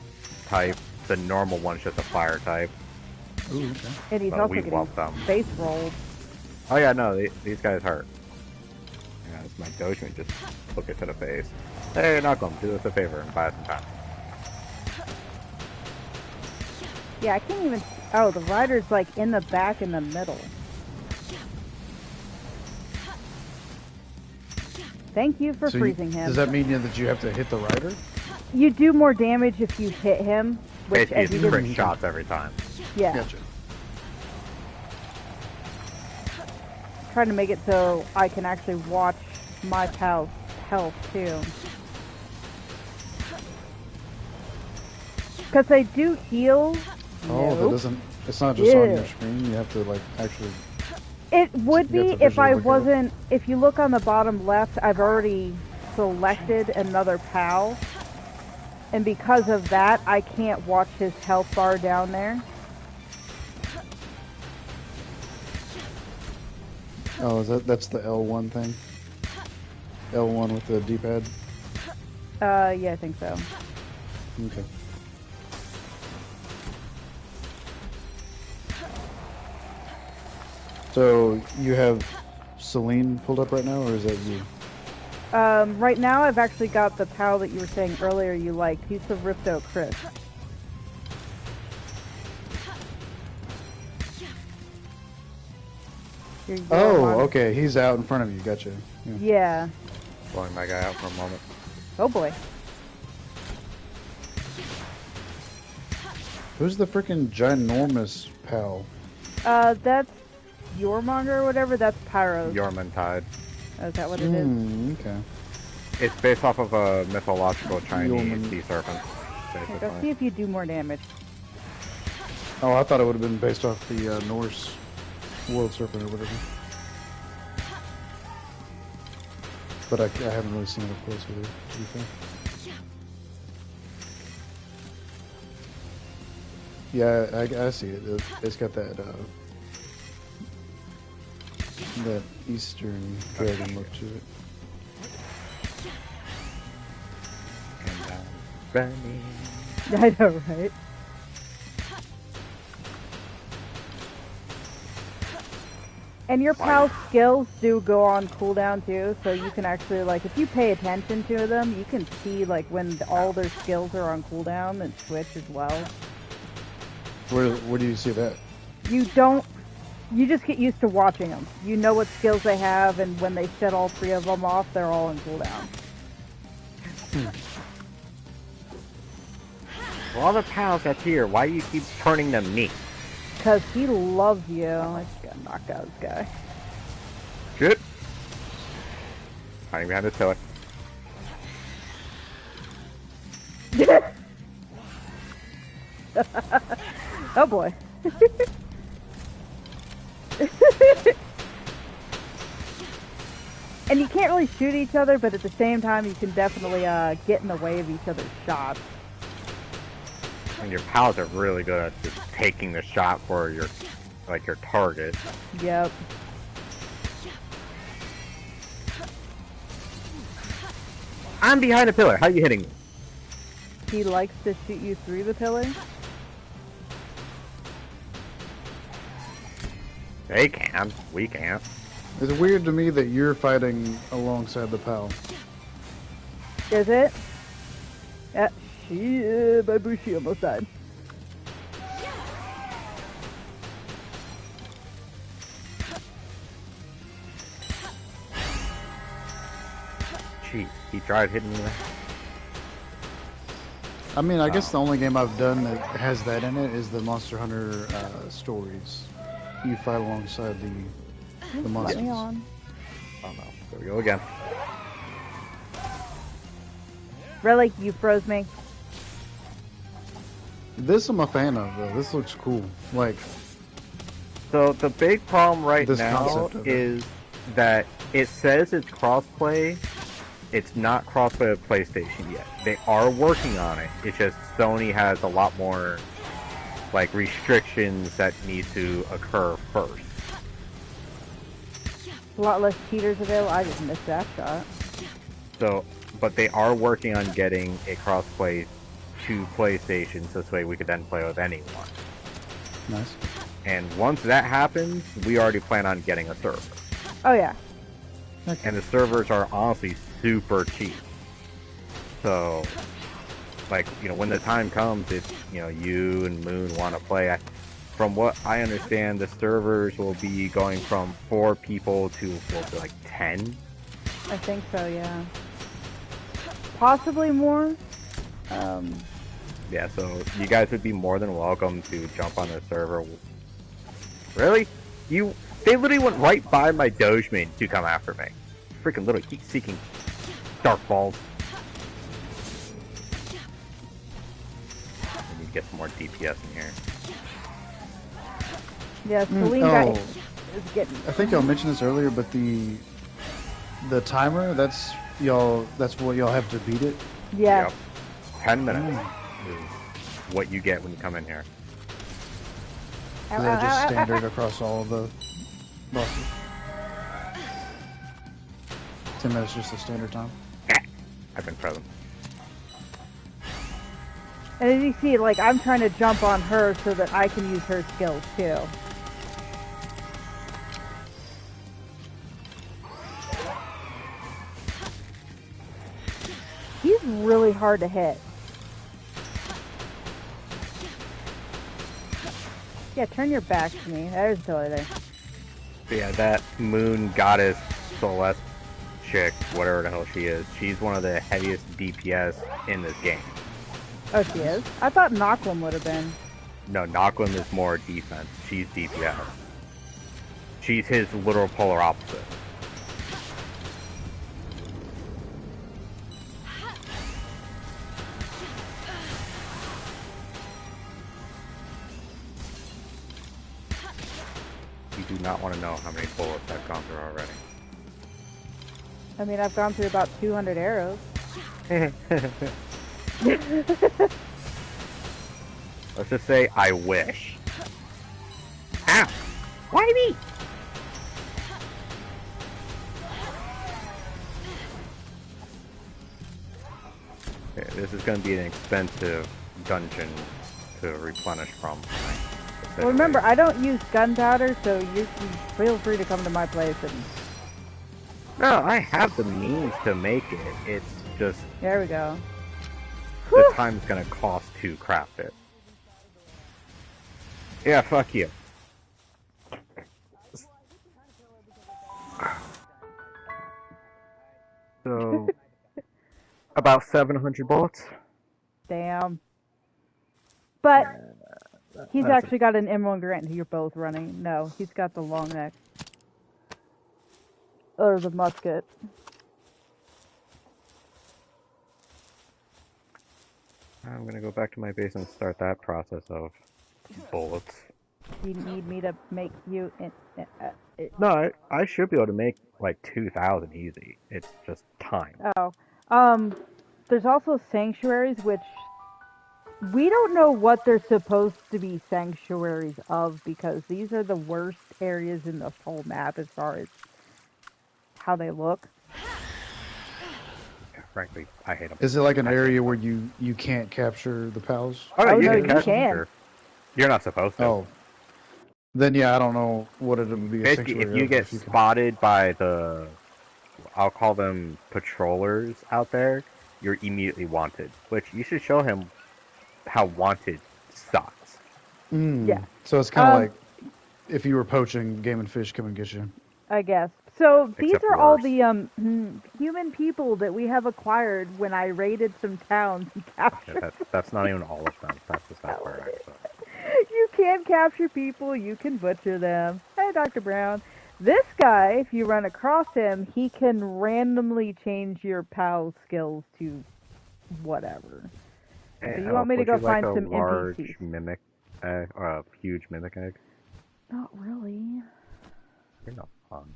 type. The normal one's just a fire type. Ooh, okay. And he's But also we getting love them. face rolled. Oh yeah, no, these guys hurt. Yeah, it's my Dutchman just took it to the face. Hey, Knuckle, do us a favor and buy us some time. Yeah, I can't even... Oh, the rider's like in the back in the middle. Thank you for freezing him. Does that mean that you have to hit the rider? You do more damage if you hit him. Which, Basically, as you it's crit can... shots every time. Yeah. Gotcha. Trying to make it so I can actually watch my pal's health too. Because they do heal. Oh, that Nope. doesn't. It's not just on your screen. You have to like actually. It would You be have to if I visually look at it. wasn't. If you look on the bottom left, I've already selected another pal, and because of that, I can't watch his health bar down there. Oh, that's the L1 thing? L1 with the D-pad? Yeah, I think so. Okay. So, you have Celine pulled up right now, or is that you? Right now, I've actually got the pal that you were saying earlier you liked. He's the Ripto Chris. Here you go, Oh, Mon. okay, he's out in front of you, gotcha. Yeah. Yeah. Blowing my guy out for a moment. Oh boy. Who's the freaking ginormous pal? That's Yormonger or whatever. That's Pyros. Yormantide. Oh, is that what it is? Okay. It's based off of a mythological Chinese Yorman. sea serpent, Here, go see basically. if you do more damage. Oh, I thought it would have been based off the Norse world serpent or whatever. But I haven't really seen it up close with it, to be fair. Yeah, I see it. It's got that that Eastern dragon look to it. And running. I know, right? And your pal's skills do go on cooldown too, so you can actually, like, if you pay attention to them, you can see, like, when all their skills are on cooldown and switch as well. Where do you see that? You just get used to watching them. You know what skills they have, and when they shut all three of them off, they're all on cooldown. Well, all the pals that's here, why do you keep turning them me? Because he loves you. I just got knocked out this guy. Shit. Hiding behind the pillar. Oh boy. And you can't really shoot each other, but at the same time, you can definitely get in the way of each other's shots. And your pals are really good at just taking the shot for your, like, your target. Yep. I'm behind a pillar. How are you hitting me? He likes to shoot you through the pillar. They can. We can't. It's weird to me that you're fighting alongside the pal. Is it? Shit, my Bushi almost died. Jeez, he tried hitting me there. I mean, I guess the only game I've done that has that in it is the Monster Hunter stories. You fight alongside the Let monsters. me on. Oh no. There we go again. Really? You froze me? This I'm a fan of, though. This looks cool. Like, So the big problem right This now concept of it. is that it says it's crossplay. It's not crossplay with PlayStation yet. They are working on it. It's just Sony has a lot more like restrictions that need to occur first. A lot less cheaters available. I just missed that shot. So, but they are working on getting a crossplay to PlayStation, so this way we could then play with anyone. nice. And once that happens, we already plan on getting a server. Oh yeah. And the servers are honestly super cheap. So, like, you know, when the time comes, if, you know, you and Moon want to play, from what I understand, the servers will be going from 4 people to, like 10. I think so, yeah. Possibly more. Yeah, so you guys would be more than welcome to jump on the server. Really? They literally went right by my Dogeman to come after me. freaking little heat-seeking dark balls. I need to get some more DPS in here. Yeah, Celine is getting. I think y'all mentioned this earlier, but the timer, that's what y'all have to beat it. Yeah. Yep. 10 minutes is what you get when you come in here. Is that just standard across all of the bosses? 10 minutes just the standard time? I've been present. And as you see, like, I'm trying to jump on her so that I can use her skills, too. He's really hard to hit. Yeah, turn your back to me. There's Billy there. But yeah, that moon goddess Celeste chick, whatever the hell she is, she's one of the heaviest DPS in this game. Oh, she is? I thought Nochlin would have been. No, Nochlin is more defense. She's DPS. She's his literal polar opposite. You do not want to know how many bullets I've gone through already. I mean, I've gone through about 200 arrows. Let's just say I wish. Ow! Why me? Okay, this is going to be an expensive dungeon to replenish from. Well, remember, I don't use gunpowder, so you feel free to come to my place and... No, I have the means to make it. It's just... There we go. The time's going to cost to craft it. Yeah, fuck you. So... about 700 bullets. Damn. But... He's actually got an M1 Garand. You're both running. No, he's got the long neck. Or the musket. I'm gonna go back to my base and start that process of bullets. You need me to make you... No, I should be able to make like 2,000 easy. It's just time. Oh. There's also sanctuaries, which... We don't know what they're supposed to be sanctuaries of, because these are the worst areas in the whole map as far as how they look. Yeah, frankly, I hate them. Is it like an area where you can't capture the pals? Oh, no, no, you you can. You're not supposed to. Oh. Then yeah, I don't know what it would be a Basically, sanctuary if you of, get spotted by the... I'll call them patrollers out there, you're immediately wanted. Which, you should show him how wanted sucks. Yeah. So it's kind of like if you were poaching, Game and Fish come and get you. I guess. So these Except are all worse. the human people that we have acquired when I raided some towns and captured. Yeah, that's not even all of them. That's the sad part, actually. You can capture people, you can butcher them. Hey, Dr. Brown. This guy, if you run across him, he can randomly change your PAL skills to whatever. So you want me to go find some large NPCs? mimic egg, or a huge mimic egg? Not really. You're not fun.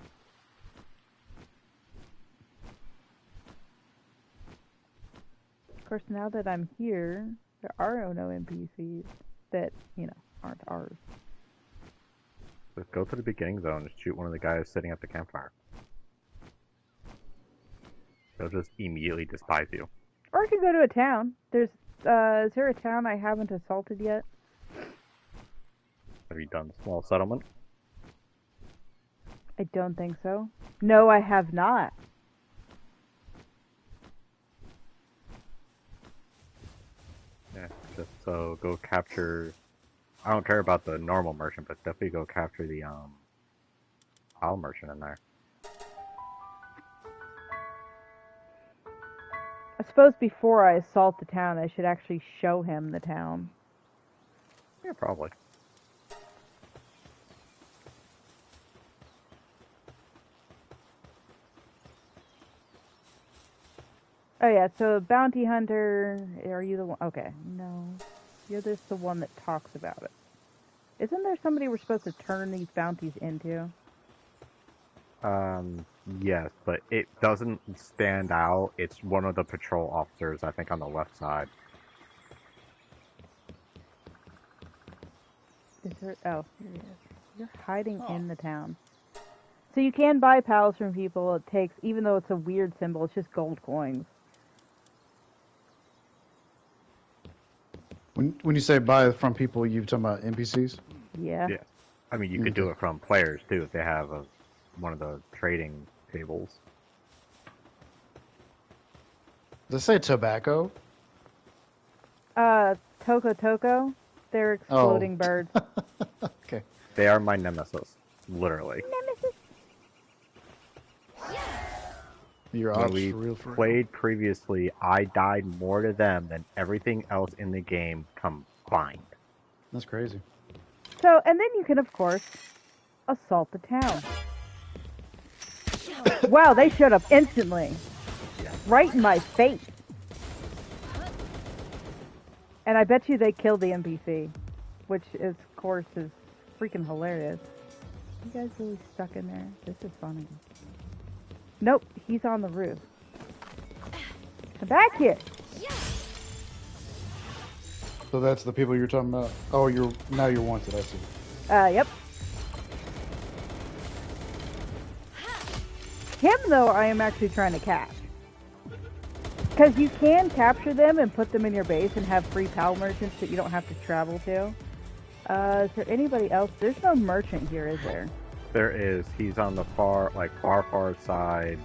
Of course, now that I'm here, there are no NPCs that, aren't ours. Just go to the beginning zone and shoot one of the guys sitting at the campfire. They'll just immediately despise you. Or I can go to a town. Is there a town I haven't assaulted yet? Have you done the small settlement? I don't think so. No, I have not. Yeah, just so go capture... I don't care about the normal merchant, but definitely go capture the, PAL merchant in there. I suppose before I assault the town, I should actually show him the town. Yeah, probably. Oh yeah, so bounty hunter, are you the one? Okay, no. You're just the one that talks about it. Isn't there somebody we're supposed to turn these bounties into? Yes, but it doesn't stand out. It's one of the patrol officers, I think, on the left side. Is there? Oh, here he is. You're hiding Oh. in the town. So you can buy pals from people. It takes, even though it's a weird symbol, it's just gold coins. When you say buy from people, you talking about NPCs? Yeah. Yeah. I mean, you could do it from players too if they have one of the trading tables. Does it say tobacco? Toko Toko. They're Oh. exploding birds. Okay. They are my nemesis, literally. Nemesis. Your When ops we for real, for real. played previously, I died more to them than everything else in the game combined. That's crazy. So, and then you can, of course, assault the town. Wow, they showed up instantly. Right in my face. And I bet you they killed the NPC. Which, of course, is freaking hilarious. You guys really stuck in there? This is funny. Nope, he's on the roof. Come back here! So that's the people you're talking about? Oh, now you're wanted, I see. Yep. Him, though, I am actually trying to catch. Because you can capture them and put them in your base and have free PAL merchants that you don't have to travel to. Is there anybody else? There's no merchant here, is there? There is. He's on the far side.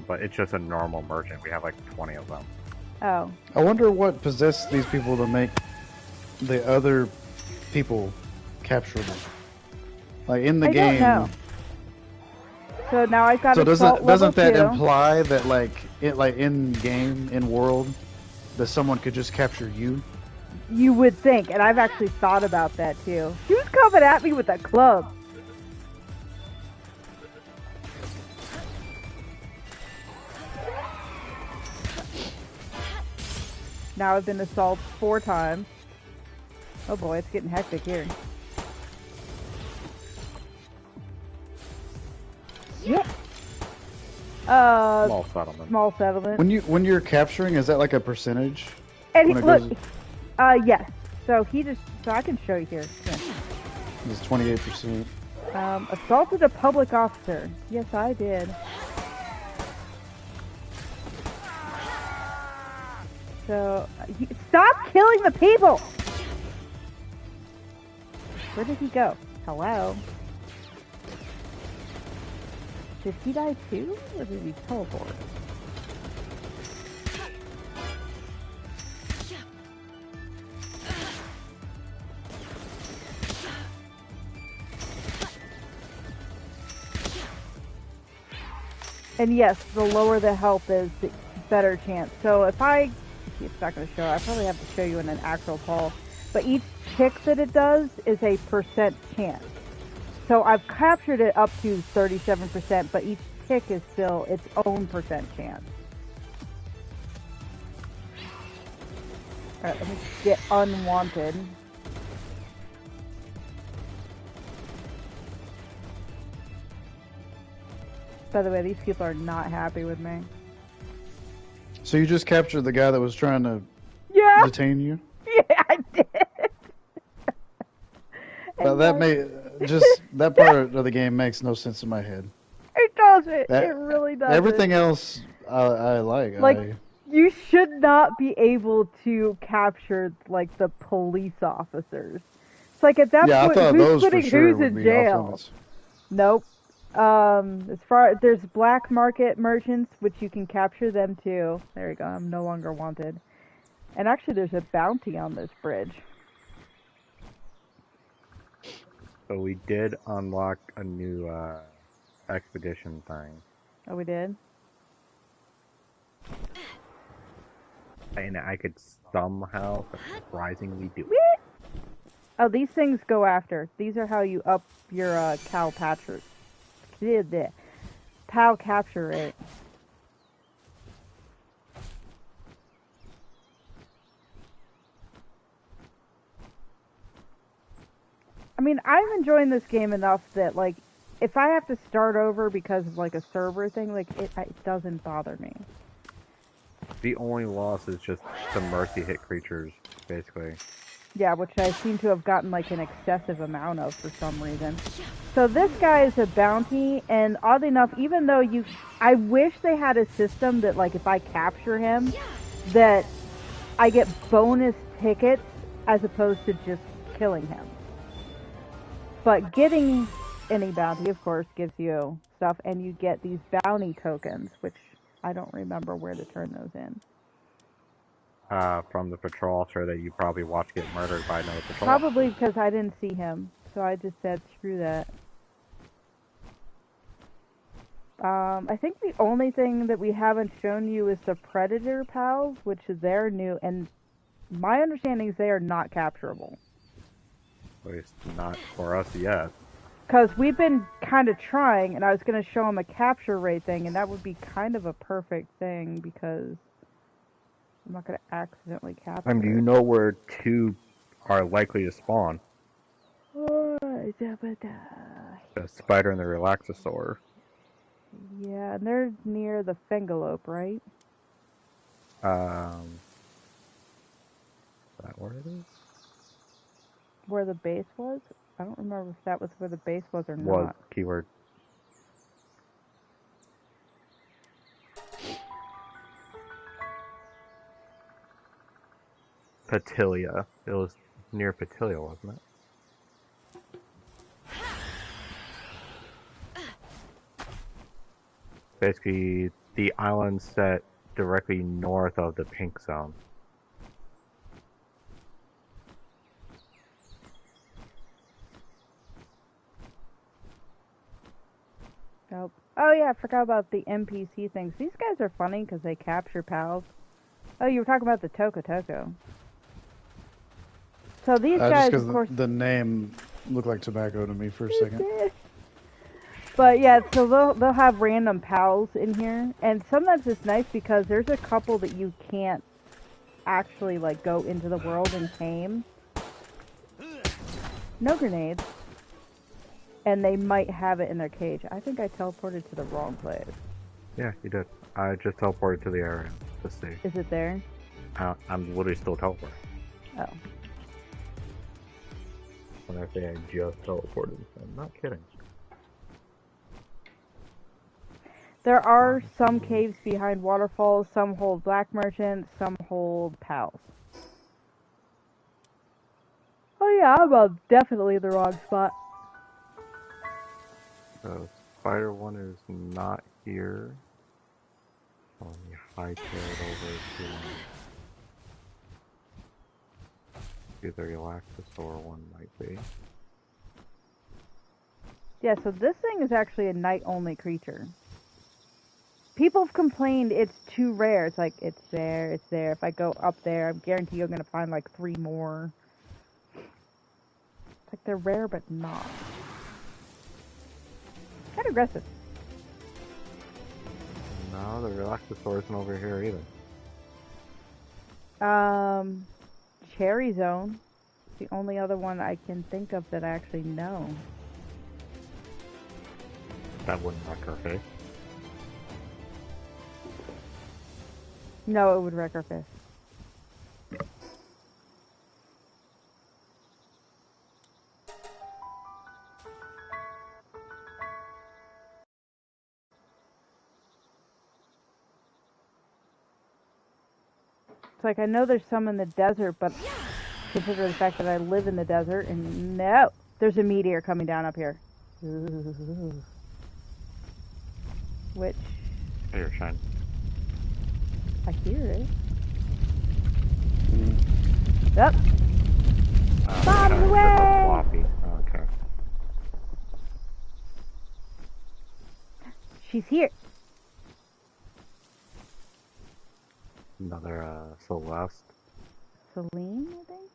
But it's just a normal merchant. We have like 20 of them. Oh. I wonder what possessed these people to make the other people capturable. Like in the I game. don't know. So now I've got So assault doesn't that level 2. imply that like in game, in world, that someone could just capture you? You would think, and I've actually thought about that too. She was coming at me with a club. Now I've been assaulted 4 times. Oh boy, it's getting hectic here. Yeah. Small settlement. Small settlement. When you're capturing, is that like a percentage? And he, when it look, goes- yes. So I can show you here. It's 28%. Assaulted a public officer. Yes, I did. So, stop killing the people! Where did he go? Hello? Did he die too? Or did he teleport? And yes, the lower the health is, the better chance. So if it's not going to show, I probably have to show you in an actual poll. But each tick that it does is a % chance. So I've captured it up to 37%, but each tick is still its own % chance. Alright, let me get unwanted. By the way, these people are not happy with me. So you just captured the guy that was trying to detain you? Yeah, I did. Well, that part of the game makes no sense in my head. It doesn't. It really doesn't. Everything else I like. Like, you should not be able to capture, like, the police officers. It's like, at that point, I thought who's those putting for sure who's would in be jail? off limits. Nope. There's black market merchants, which you can capture them too. There you go. I'm no longer wanted. And actually, there's a bounty on this bridge. So we did unlock a new expedition thing. Oh, we did? And I could somehow surprisingly do it. Oh, these things go after. These are how you up your cow patcher. PAL capture rate. I mean, I'm enjoying this game enough that, like, if I have to start over because of, like, a server thing, like, it doesn't bother me. The only loss is just the mercy hit creatures, basically. Yeah, which I seem to have gotten, like, an excessive amount of for some reason. So this guy is a bounty, and oddly enough, even though I wish they had a system that, like, if I capture him, that I get bonus tickets as opposed to just killing him. But getting any bounty, of course, gives you stuff, and you get these bounty tokens, which I don't remember where to turn those in. From the patrol officer that you probably watched get murdered by another patrol Probably officer. because I didn't see him, so I just said, screw that. I think the only thing that we haven't shown you is the Predator pals, which they're new, and my understanding is they are not capturable. At least not for us yet. Because we've been kind of trying, and I was going to show them a capture rate thing, and that would be kind of a perfect thing, because I'm not going to accidentally capture I mean, do you know where two are likely to spawn? The spider and the relaxosaur. Yeah, and they're near the Fengalope, right? Is that where it is? Where the base was? I don't remember if that was where the base was or Was not. keyword. Patilia. It was near Patilia, wasn't it? Basically, the island set directly north of the pink zone. Nope. Oh yeah, I forgot about the NPC things. These guys are funny because they capture pals. Oh, you were talking about the Toko Toko. So these guys, just of course, the name looked like tobacco to me for a second. But yeah, so they'll have random pals in here, and sometimes it's nice because there's a couple that you can't actually like go into the world and tame. No grenades. And they might have it in their cage. I think I teleported to the wrong place. Yeah, you did. I just teleported to the area to see. Is it there? I'm literally still teleporting. Oh. When I say I just teleported, I'm not kidding. There are some caves behind waterfalls. Some hold black merchants. Some hold pals. Oh yeah, I'm definitely in the wrong spot. So spider one is not here. So let me hightail it over to the relaxosaur one might be. Yeah, so this thing is actually a night-only creature. People have complained it's too rare. It's like, it's there, it's there. If I go up there, I guarantee you're going to find like 3 more. It's like they're rare, but not. Kind of aggressive. No, the relaxosaur isn't over here either. Cherry Zone. The only other one I can think of that I actually know. That wouldn't wreck her face. No, it would wreck her face. It's like, I know there's some in the desert, but consider the fact that I live in the desert, and no! There's a meteor coming down up here. Ooh. Which... Here, shine. I hear it. Yep. Bottom away! Floppy. Oh, okay. She's here. Another Celeste. Celine, I think?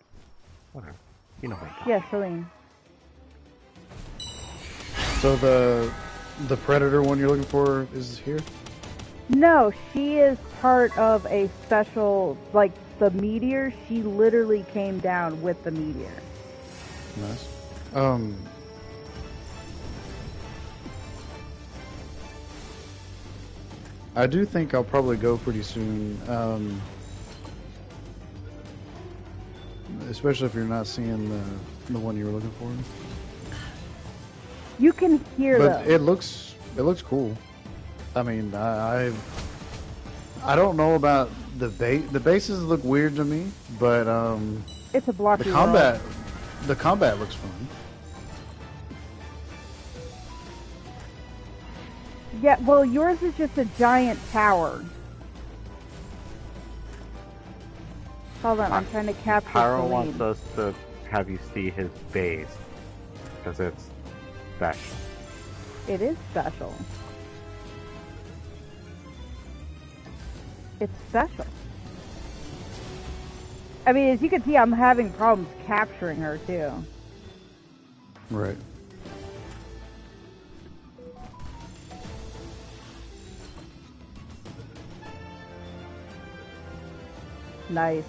Whatever. You know what I'm Yeah, Celine. So the predator one you're looking for is here? No, she is part of a special, like, the meteor. She literally came down with the meteor. Nice. Um, I do think I'll probably go pretty soon. Especially if you're not seeing the one you were looking for. You can hear But them. it looks cool. I mean, I don't know about the base. The bases look weird to me, but It's a blocky the combat looks fun. Yeah, well, yours is just a giant tower. Hold on, I'm trying to capture Pyro the wants lead. us to have you see his base because it's special. It is special. It's special. I mean, as you can see, I'm having problems capturing her, too. Right. Nice.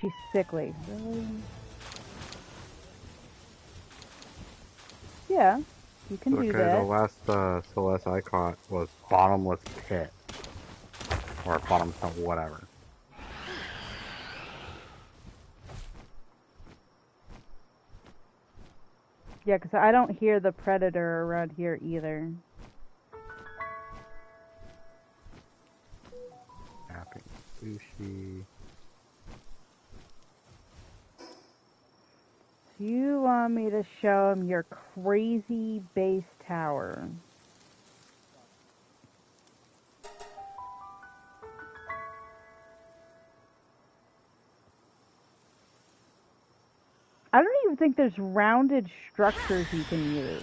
She's sickly. Really? Yeah, you can do Okay, that. the last Celeste I caught was bottomless pit. Or bottomless whatever. Yeah, because I don't hear the predator around here either. Tapping sushi. So you want me to show him your crazy base tower? I don't even think there's rounded structures you can use.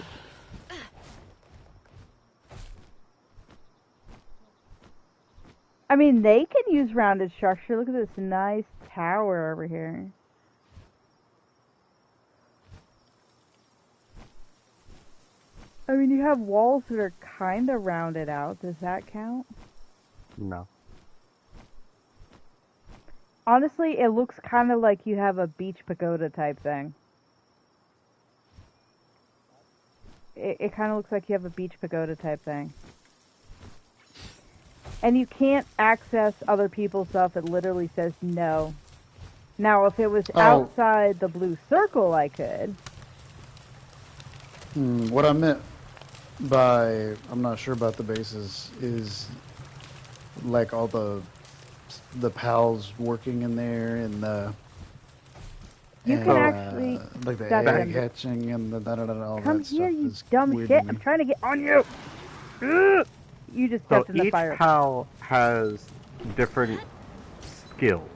I mean, they can use rounded structure. Look at this nice tower over here. I mean, you have walls that are kind of rounded out. Does that count? No. Honestly, it looks kind of like you have a beach pagoda type thing. It kind of looks like you have a beach pagoda type thing. And you can't access other people's stuff. It literally says no. Now, if it was outside the blue circle, I could. What I meant by I'm not sure about the bases is like all the pals working in there and the You can actually like the step egg in. hatching and the all Come that here, stuff you is dumb weird shit! to I'm me. trying to get on you. Ugh! You just So stepped in the each fire. pal has different skills.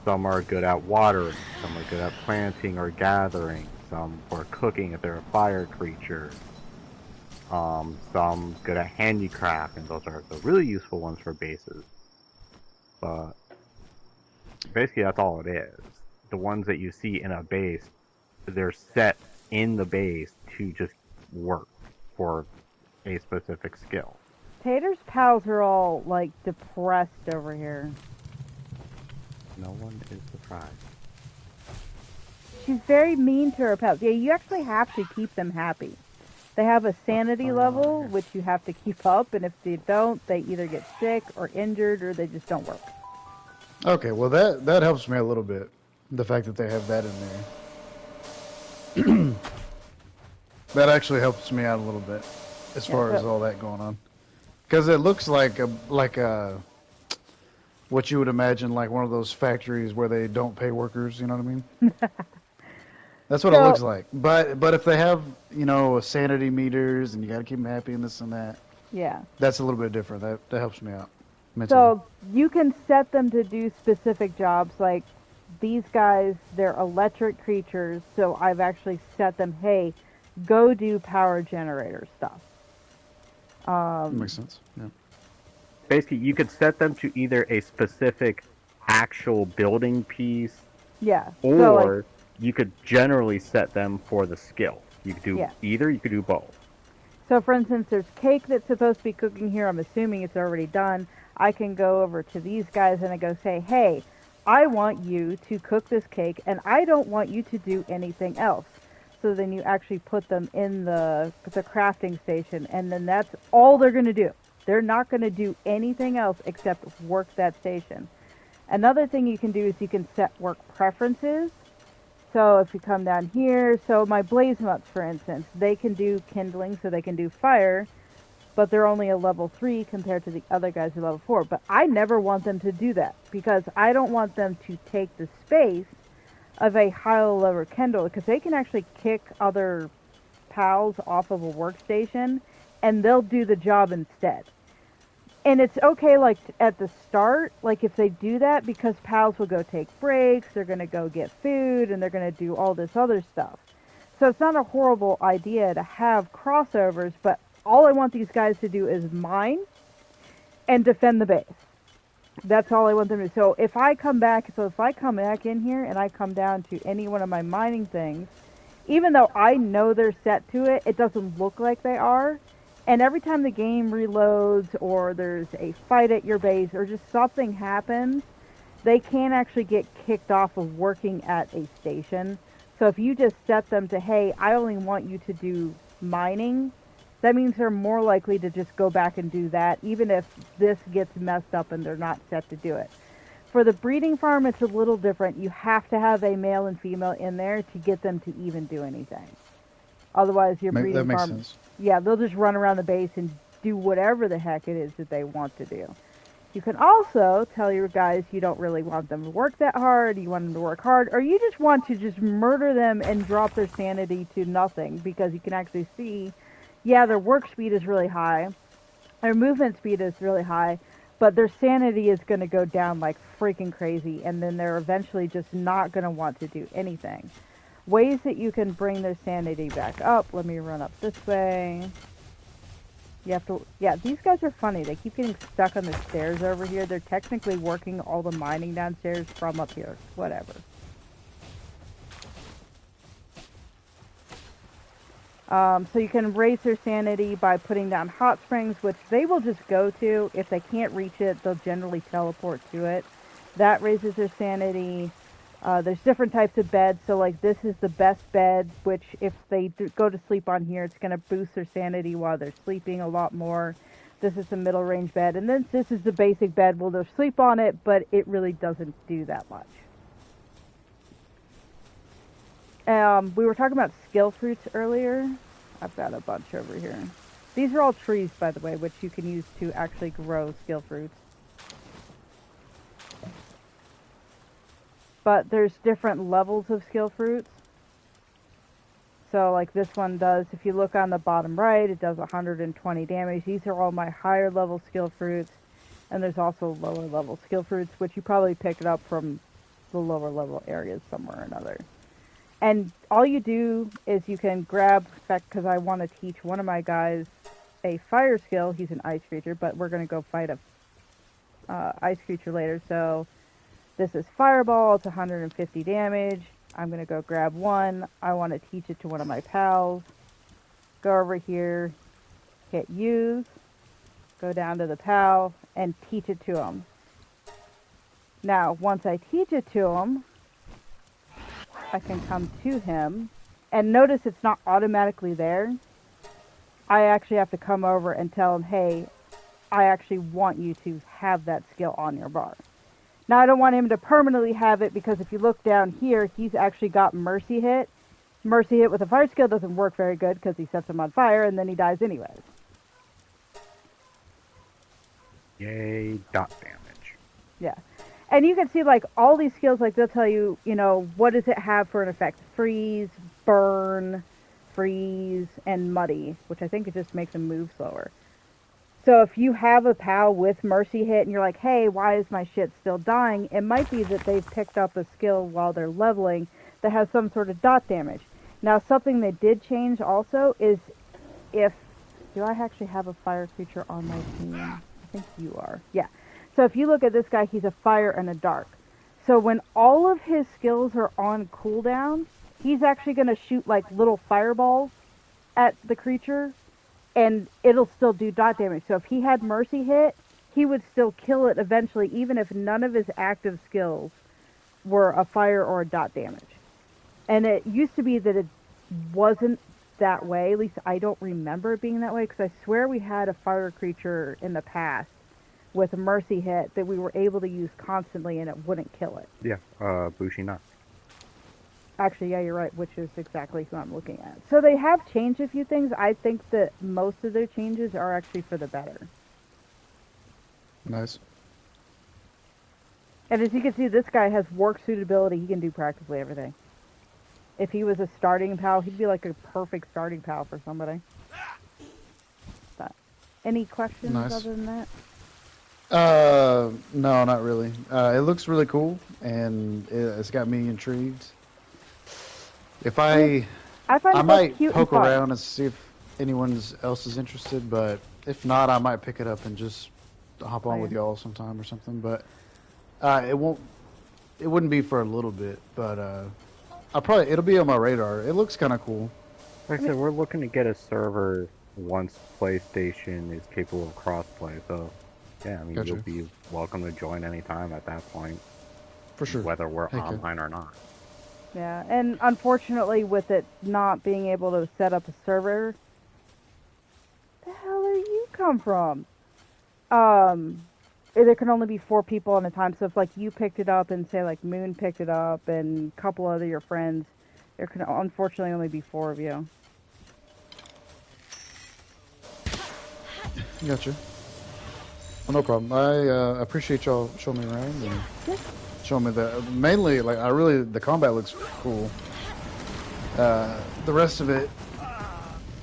Some are good at watering, some are good at planting or gathering, some for cooking if they're a fire creature. Some good at handicraft, and those are the really useful ones for bases. But basically, that's all it is. The ones that you see in a base, they're set in the base to just work for a specific skill. Tater's pals are all like depressed over here. No one is surprised. She's very mean to her pals. Yeah, you actually have to keep them happy. They have a sanity level, which you have to keep up, and if they don't, they either get sick or injured or they just don't work. Okay, well that helps me a little bit. The fact that they have that in there. That actually helps me out a little bit as far as all that going on. Because it looks like a what you would imagine like one of those factories where they don't pay workers, you know what I mean? That's what it looks like. But if they have, sanity meters and you got to keep them happy and this and that. Yeah. That's a little bit different. That helps me out mentally. So you can set them to do specific jobs. Like these guys, they're electric creatures. So I've actually set them, hey, go do power generator stuff. That makes sense. Yeah. Basically, you could set them to either a specific actual building piece. Yeah. Or so, like, you could generally set them for the skill. You could do either, you could do both. So for instance, there's cake that's supposed to be cooking here. I'm assuming it's already done. I can go over to these guys and I go say, hey, I want you to cook this cake, and I don't want you to do anything else. So then you actually put them in the crafting station, and then that's all they're going to do. They're not going to do anything else except work that station. Another thing you can do is you can set work preferences. So if you come down here, so my blaze mutts, for instance, they can do kindling, so they can do fire, but they're only a level 3 compared to the other guys who are level 4. But I never want them to do that, because I don't want them to take the space of a high level kindle, because they can actually kick other pals off of a workstation, and they'll do the job instead. And it's okay, like, at the start, like, if they do that, because pals will go take breaks, they're going to go get food, and they're going to do all this other stuff. So it's not a horrible idea to have crossovers, but all I want these guys to do is mine and defend the base. That's all I want them to do. So if I come back in here and I come down to any one of my mining things, even though I know they're set to it, it doesn't look like they are. And every time the game reloads or there's a fight at your base or just something happens, they can actually get kicked off of working at a station. So if you just set them to, hey, I only want you to do mining, that means they're more likely to just go back and do that, even if this gets messed up and they're not set to do it. For the breeding farm, it's a little different. You have to have a male and female in there to get them to even do anything. Otherwise, your breeding that makes farm... sense. Yeah, they'll just run around the base and do whatever the heck it is that they want to do. You can also tell your guys you don't really want them to work that hard, you want them to work hard, or you just want to just murder them and drop their sanity to nothing, because you can actually see... Yeah, their work speed is really high, their movement speed is really high, but their sanity is going to go down like freaking crazy, and then they're eventually just not going to want to do anything. Ways that you can bring their sanity back up. Let me run up this way. You have to... Yeah, these guys are funny. They keep getting stuck on the stairs over here. They're technically working all the mining downstairs from up here. Whatever. So you can raise their sanity by putting down hot springs, which they will just go to. If they can't reach it, they'll generally teleport to it. That raises their sanity. There's different types of beds, so like this is the best bed, which if they go to sleep on here, it's going to boost their sanity while they're sleeping a lot more. This is the middle range bed, and then this is the basic bed. Well, they'll sleep on it, but it really doesn't do that much. We were talking about skill fruits earlier. I've got a bunch over here. These are all trees, by the way, which you can use to actually grow skill fruits. But there's different levels of skill fruits. So like this one does, if you look on the bottom right, it does 120 damage. These are all my higher level skill fruits. And there's also lower level skill fruits, which you probably picked up from the lower level areas somewhere or another. And all you do is you can grab, in fact, because I want to teach one of my guys a fire skill. He's an ice creature, but we're going to go fight a ice creature later. So this is Fireball. It's 150 damage. I'm going to go grab one. I want to teach it to one of my pals. Go over here, hit use, go down to the pal, and teach it to him. Now, once I teach it to him, I can come to him, and notice it's not automatically there. I actually have to come over and tell him, hey, I actually want you to have that skill on your bar. Now, I don't want him to permanently have it, because if you look down here, he's actually got Mercy Hit. Mercy Hit with a fire skill doesn't work very good, because he sets him on fire, and then he dies anyways. Yay, dot damage. Yeah. And you can see, like, all these skills, like, they'll tell you, you know, what does it have for an effect? Freeze, burn, freeze, and muddy, which I think it just makes them move slower. So if you have a pal with Mercy Hit and you're like, hey, why is my shit still dying? It might be that they've picked up a skill while they're leveling that has some sort of dot damage. Now, something that did change also is if... Do I actually have a fire creature on my team? I think you are. Yeah. So if you look at this guy, he's a fire and a dark. So when all of his skills are on cooldown, he's actually going to shoot like little fireballs at the creature, and it'll still do dot damage. So if he had Mercy Hit, he would still kill it eventually, even if none of his active skills were a fire or a dot damage. And it used to be that it wasn't that way. At least I don't remember it being that way, because I swear we had a fire creature in the past with a mercy hit that we were able to use constantly and it wouldn't kill it. Yeah, Bushi not. Actually, yeah, you're right, which is exactly who I'm looking at. So they have changed a few things. I think that most of their changes are actually for the better. Nice. And as you can see, this guy has work suitability. He can do practically everything. If he was a starting pal, he'd be like a perfect starting pal for somebody. But any questions other than that? No, not really. It looks really cool, and it's got me intrigued. If I might cute poke and fun. around and see if anyone else is interested, but if not, I might pick it up and just hop on with y'all sometime or something. But it wouldn't be for a little bit, but it'll be on my radar. It looks kind of cool. Like I said, we're looking to get a server once PlayStation is capable of crossplay. So, yeah, I mean, Gotcha. You'll be welcome to join anytime at that point. For sure. Whether we're online or not. Yeah, and unfortunately, with it not being able to set up a server, the hell are you come from? There can only be 4 people at a time. So if like you picked it up and say like Moon picked it up and a couple other your friends, there can unfortunately only be 4 of you. Gotcha. Well, no problem. I appreciate y'all showing me around and showing me the mainly like the combat looks cool. The rest of it,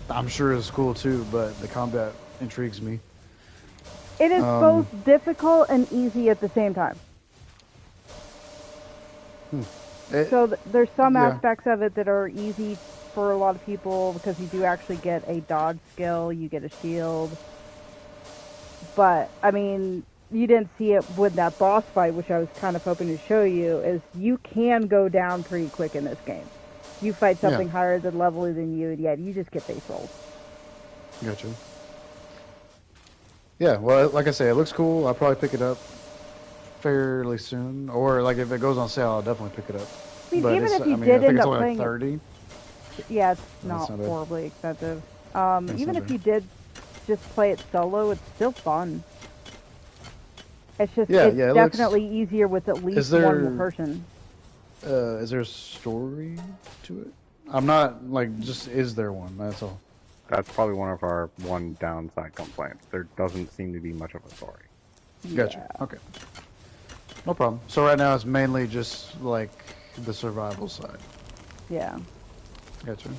I'm sure is cool too, but the combat intrigues me. It is both difficult and easy at the same time. So there's some aspects of it that are easy for a lot of people because you do actually get a dodge skill, you get a shield. But, I mean, you didn't see it with that boss fight, which I was kind of hoping to show you, is you can go down pretty quick in this game. You fight something higher than level than you, and yet you just get face rolls. Gotcha. Yeah, well, like I say, it looks cool. I'll probably pick it up fairly soon. Or, like, if it goes on sale, I'll definitely pick it up. I mean, but even if you I did think end it's up only playing like 30. Yeah, it's That's not not horribly expensive. That's Even not if bad. you did just play it solo, it's still fun. It's just, Yeah, it's yeah, it definitely easier with at least one more person. Is there a story to it? I'm not, like, just is there one? That's all. That's probably one of our downside complaints. There doesn't seem to be much of a story. Gotcha. Yeah. Okay. No problem. So right now it's mainly just, like, the survival side. Yeah. Gotcha.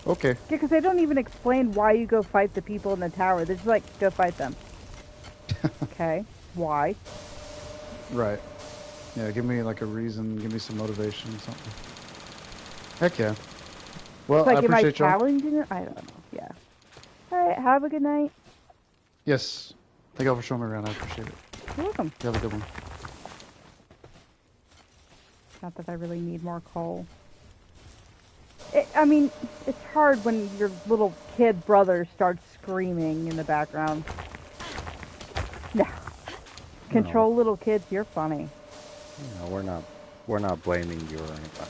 Okay. Yeah, because they don't even explain why you go fight the people in the tower. They're just like, go fight them. Okay. Why? Right. Yeah, give me, like, a reason. Give me some motivation or something. Heck yeah. Well, It's like, I appreciate am I y'all. challenging it? I don't know. Yeah. Alright, have a good night. Yes. Thank y'all for showing me around. I appreciate it. You're welcome. You have a good one. Not that I really need more coal. I mean, it's hard when your little kid brother starts screaming in the background. No. Control little kids, you're funny. We're not blaming you or anything.